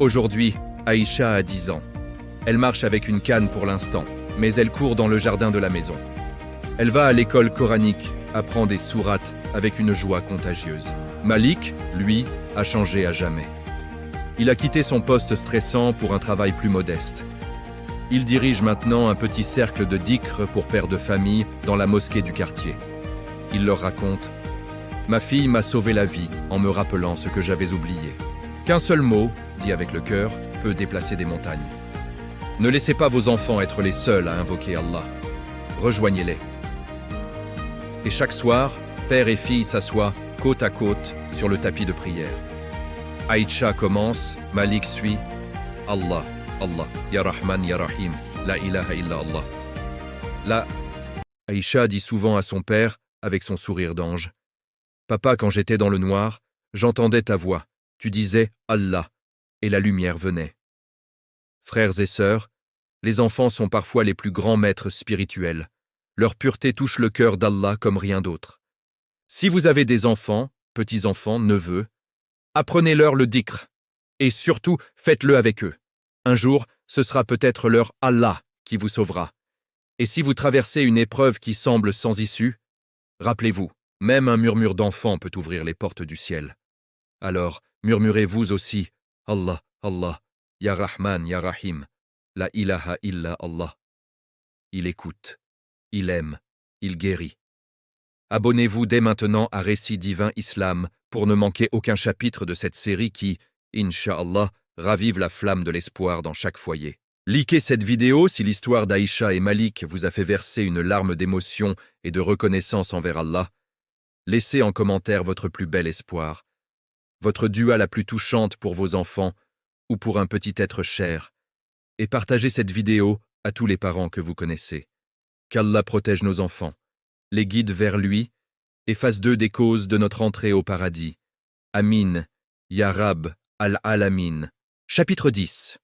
Aujourd'hui, Aïcha a 10 ans. Elle marche avec une canne pour l'instant, mais elle court dans le jardin de la maison. Elle va à l'école coranique, apprend des sourates avec une joie contagieuse. Malik, lui, a changé à jamais. Il a quitté son poste stressant pour un travail plus modeste. Il dirige maintenant un petit cercle de dhikr pour pères de famille dans la mosquée du quartier. Il leur raconte « Ma fille m'a sauvé la vie en me rappelant ce que j'avais oublié. Qu'un seul mot, dit avec le cœur, peut déplacer des montagnes. Ne laissez pas vos enfants être les seuls à invoquer Allah. Rejoignez-les. » Et chaque soir, père et fille s'assoient côte à côte sur le tapis de prière. Aïcha commence, Malik suit. Allah, Allah, Ya Rahman, Ya Rahim, La ilaha illa Allah. Là, Aïcha dit souvent à son père, avec son sourire d'ange, « Papa, quand j'étais dans le noir, j'entendais ta voix. Tu disais Allah, et la lumière venait. » Frères et sœurs, les enfants sont parfois les plus grands maîtres spirituels. Leur pureté touche le cœur d'Allah comme rien d'autre. Si vous avez des enfants, petits-enfants, neveux, apprenez-leur le dhikr, et surtout faites-le avec eux. Un jour, ce sera peut-être leur Allah qui vous sauvera. Et si vous traversez une épreuve qui semble sans issue, rappelez-vous, même un murmure d'enfant peut ouvrir les portes du ciel. Alors, murmurez vous aussi, Allah, Allah, Ya Rahman, Ya Rahim, La ilaha illa Allah. Il écoute, il aime, il guérit. Abonnez-vous dès maintenant à Récits divins Islam pour ne manquer aucun chapitre de cette série qui, Inch'Allah, ravive la flamme de l'espoir dans chaque foyer. Likez cette vidéo si l'histoire d'Aïcha et Malik vous a fait verser une larme d'émotion et de reconnaissance envers Allah. Laissez en commentaire votre plus bel espoir, votre dua la plus touchante pour vos enfants ou pour un petit être cher, et partagez cette vidéo à tous les parents que vous connaissez. Qu'Allah protège nos enfants, les guide vers lui et fasse d'eux des causes de notre entrée au paradis. Amin, Ya Rab al-Alamin. Chapitre 10.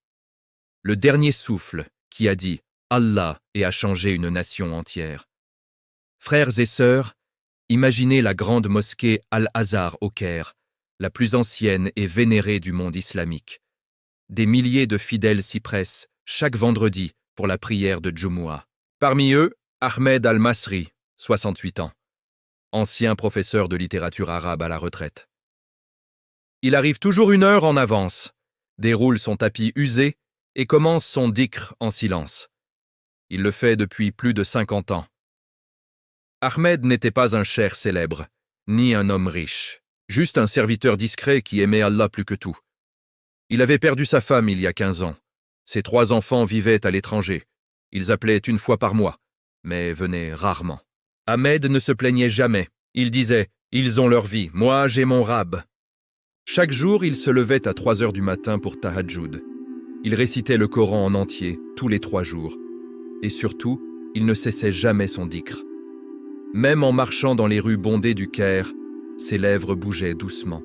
Le dernier souffle qui a dit Allah et a changé une nation entière. Frères et sœurs, imaginez la grande mosquée Al-Azhar au Caire, la plus ancienne et vénérée du monde islamique. Des milliers de fidèles s'y pressent chaque vendredi pour la prière de Jumu'ah. Parmi eux, Ahmed Al-Masri, 68 ans, ancien professeur de littérature arabe à la retraite. Il arrive toujours 1 heure en avance, déroule son tapis usé et commence son dhikr en silence. Il le fait depuis plus de 50 ans. Ahmed n'était pas un cheikh célèbre, ni un homme riche, juste un serviteur discret qui aimait Allah plus que tout. Il avait perdu sa femme il y a 15 ans. Ses 3 enfants vivaient à l'étranger. Ils appelaient 1 fois par mois, mais venaient rarement. Ahmed ne se plaignait jamais. Il disait « Ils ont leur vie, moi j'ai mon rab ». Chaque jour, il se levait à 3 heures du matin pour tahajjud. Il récitait le Coran en entier, tous les 3 jours. Et surtout, il ne cessait jamais son dhikr. Même en marchant dans les rues bondées du Caire, ses lèvres bougeaient doucement.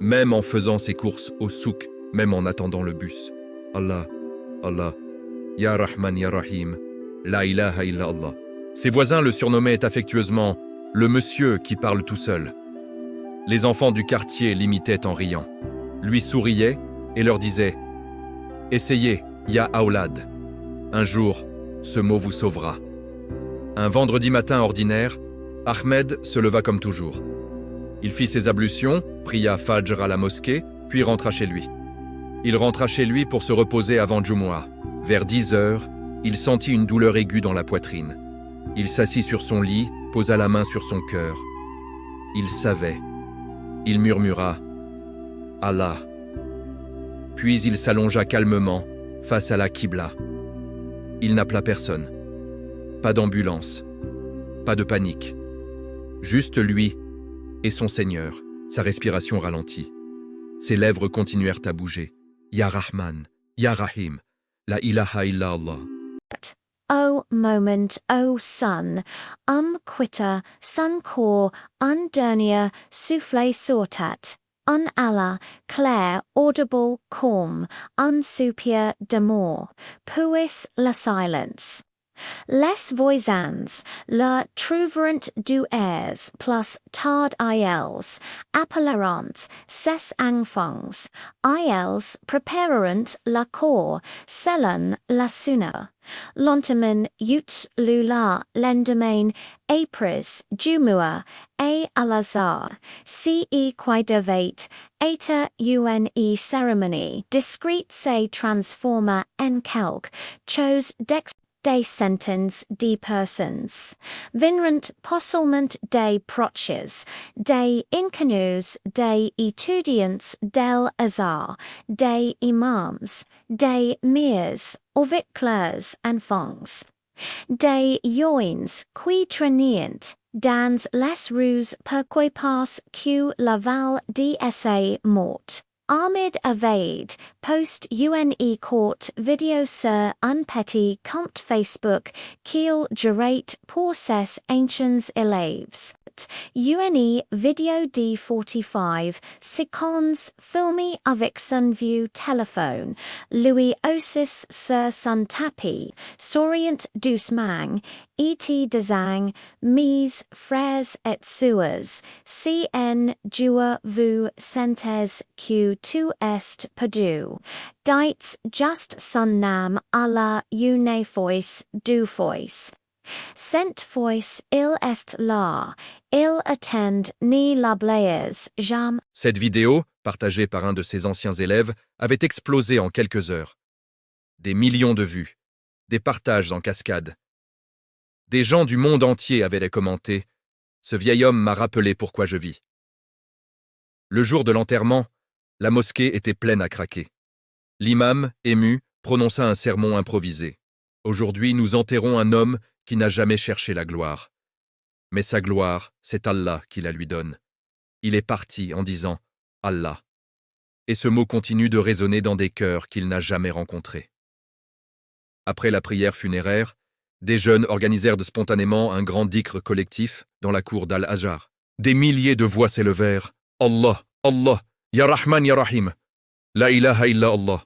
Même en faisant ses courses au souk, même en attendant le bus. Allah, Allah, Ya Rahman, Ya Rahim, La ilaha illa Allah. Ses voisins le surnommaient affectueusement « le monsieur qui parle tout seul ». Les enfants du quartier l'imitaient en riant. Lui souriait et leur disait « Essayez, Ya Aoulad. Un jour, ce mot vous sauvera. » Un vendredi matin ordinaire, Ahmed se leva comme toujours. Il fit ses ablutions, pria Fajr à la mosquée, puis rentra chez lui. Il rentra chez lui pour se reposer avant Jumu'ah. Vers 10 heures, il sentit une douleur aiguë dans la poitrine. Il s'assit sur son lit, posa la main sur son cœur. Il savait. Il murmura « Allah ». Puis il s'allongea calmement face à la Qibla. Il n'appela personne. Pas d'ambulance. Pas de panique. Juste lui et son Seigneur. Sa respiration ralentit. Ses lèvres continuèrent à bouger. Ya Rahman, Ya Rahim, La ilaha illa Allah. O moment, O sun, quitter, sun core, dernier, souffle sortat, Allah, clair, audible, calm, superior, d'amour, puis la silence. Les voisins, le trouveront du airs plus tard ils, appelleront ses enfants, ils prépareront la cour, selon la sooner. Lentement ut lula lendemain, apres, jumua, et al azar, ce qui devait être une cérémonie discrète se transforma en quelque chose des centaines de personnes, vinrent possulement des proches, des inconnus, des étudiants del azar, des imams, des mirs, avec leurs enfants, des yoins qui traînent dans les rues pourquoi parce que la val d'essa mort. Ahmed Avade, post une court vidéo sur un petit compte Facebook qu'il gérate pour ses anciens élèves. Une vidéo de 45 secondes filmée avec son vieux téléphone, lui aussi sur son tapis, souriant doucement, et disant mes frères et sœurs, si en Dieu vous sentez que tu est perdu, dites juste son nom à la une fois, deux fois. Cent fois il est là, il attend ni la blaise jamais. Cette vidéo, partagée par un de ses anciens élèves, avait explosé en quelques heures. Des millions de vues, des partages en cascade. Des gens du monde entier avaient les commentés. Ce vieil homme m'a rappelé pourquoi je vis. Le jour de l'enterrement, la mosquée était pleine à craquer. L'imam, ému, prononça un sermon improvisé. Aujourd'hui, nous enterrons un homme qui n'a jamais cherché la gloire. Mais sa gloire, c'est Allah qui la lui donne. Il est parti en disant « Allah ». Et ce mot continue de résonner dans des cœurs qu'il n'a jamais rencontrés. Après la prière funéraire, des jeunes organisèrent spontanément un grand dhikr collectif dans la cour d'Al-Azhar. Des milliers de voix s'élevèrent « Allah, Allah, Ya Rahman, Ya Rahim, La ilaha illa Allah ».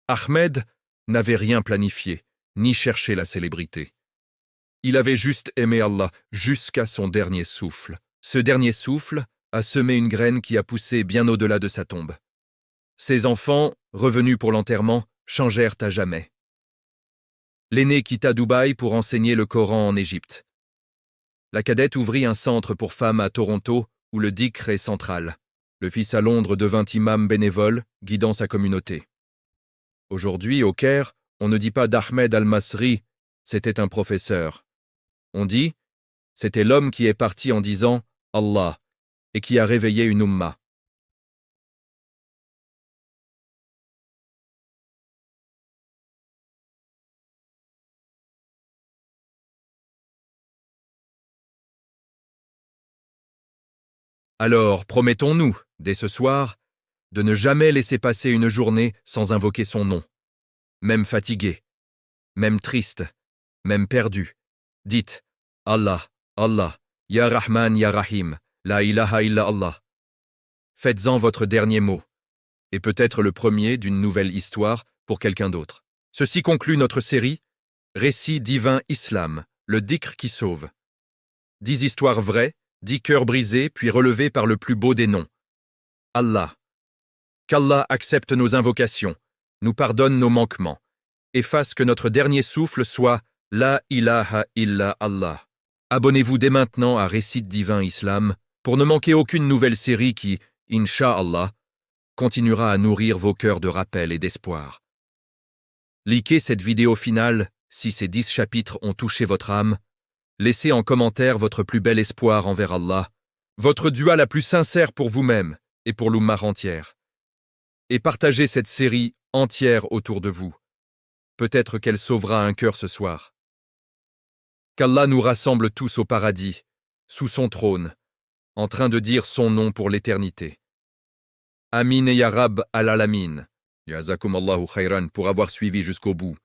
Ahmed n'avait rien planifié, ni cherché la célébrité. Il avait juste aimé Allah jusqu'à son dernier souffle. Ce dernier souffle a semé une graine qui a poussé bien au-delà de sa tombe. Ses enfants, revenus pour l'enterrement, changèrent à jamais. L'aîné quitta Dubaï pour enseigner le Coran en Égypte. La cadette ouvrit un centre pour femmes à Toronto où le dhikr est central. Le fils à Londres devint imam bénévole, guidant sa communauté. Aujourd'hui, au Caire, on ne dit pas d'Ahmed al-Masri, c'était un professeur. On dit, c'était l'homme qui est parti en disant « Allah » et qui a réveillé une umma. Alors, promettons-nous, dès ce soir, de ne jamais laisser passer une journée sans invoquer son nom. Même fatigué, même triste, même perdu. Dites « Allah, Allah, Ya Rahman, Ya Rahim, La ilaha illa Allah ». Faites-en votre dernier mot, et peut-être le premier d'une nouvelle histoire pour quelqu'un d'autre. Ceci conclut notre série « Récit divin Islam, le dhikr qui sauve ». 10 histoires vraies, 10 cœurs brisés puis relevés par le plus beau des noms. Allah. Qu'Allah accepte nos invocations, nous pardonne nos manquements, et fasse que notre dernier souffle soit La ilaha illa Allah. Abonnez-vous dès maintenant à Récit Divin Islam pour ne manquer aucune nouvelle série qui, Inch'Allah, continuera à nourrir vos cœurs de rappel et d'espoir. Likez cette vidéo finale si ces 10 chapitres ont touché votre âme. Laissez en commentaire votre plus bel espoir envers Allah, votre dua la plus sincère pour vous-même et pour l'Ummah entière. Et partagez cette série entière autour de vous. Peut-être qu'elle sauvera un cœur ce soir. Qu'Allah nous rassemble tous au paradis, sous son trône, en train de dire son nom pour l'éternité. Amin et Ya Rab al-Alamin. Jazakum Allahu khayran pour avoir suivi jusqu'au bout.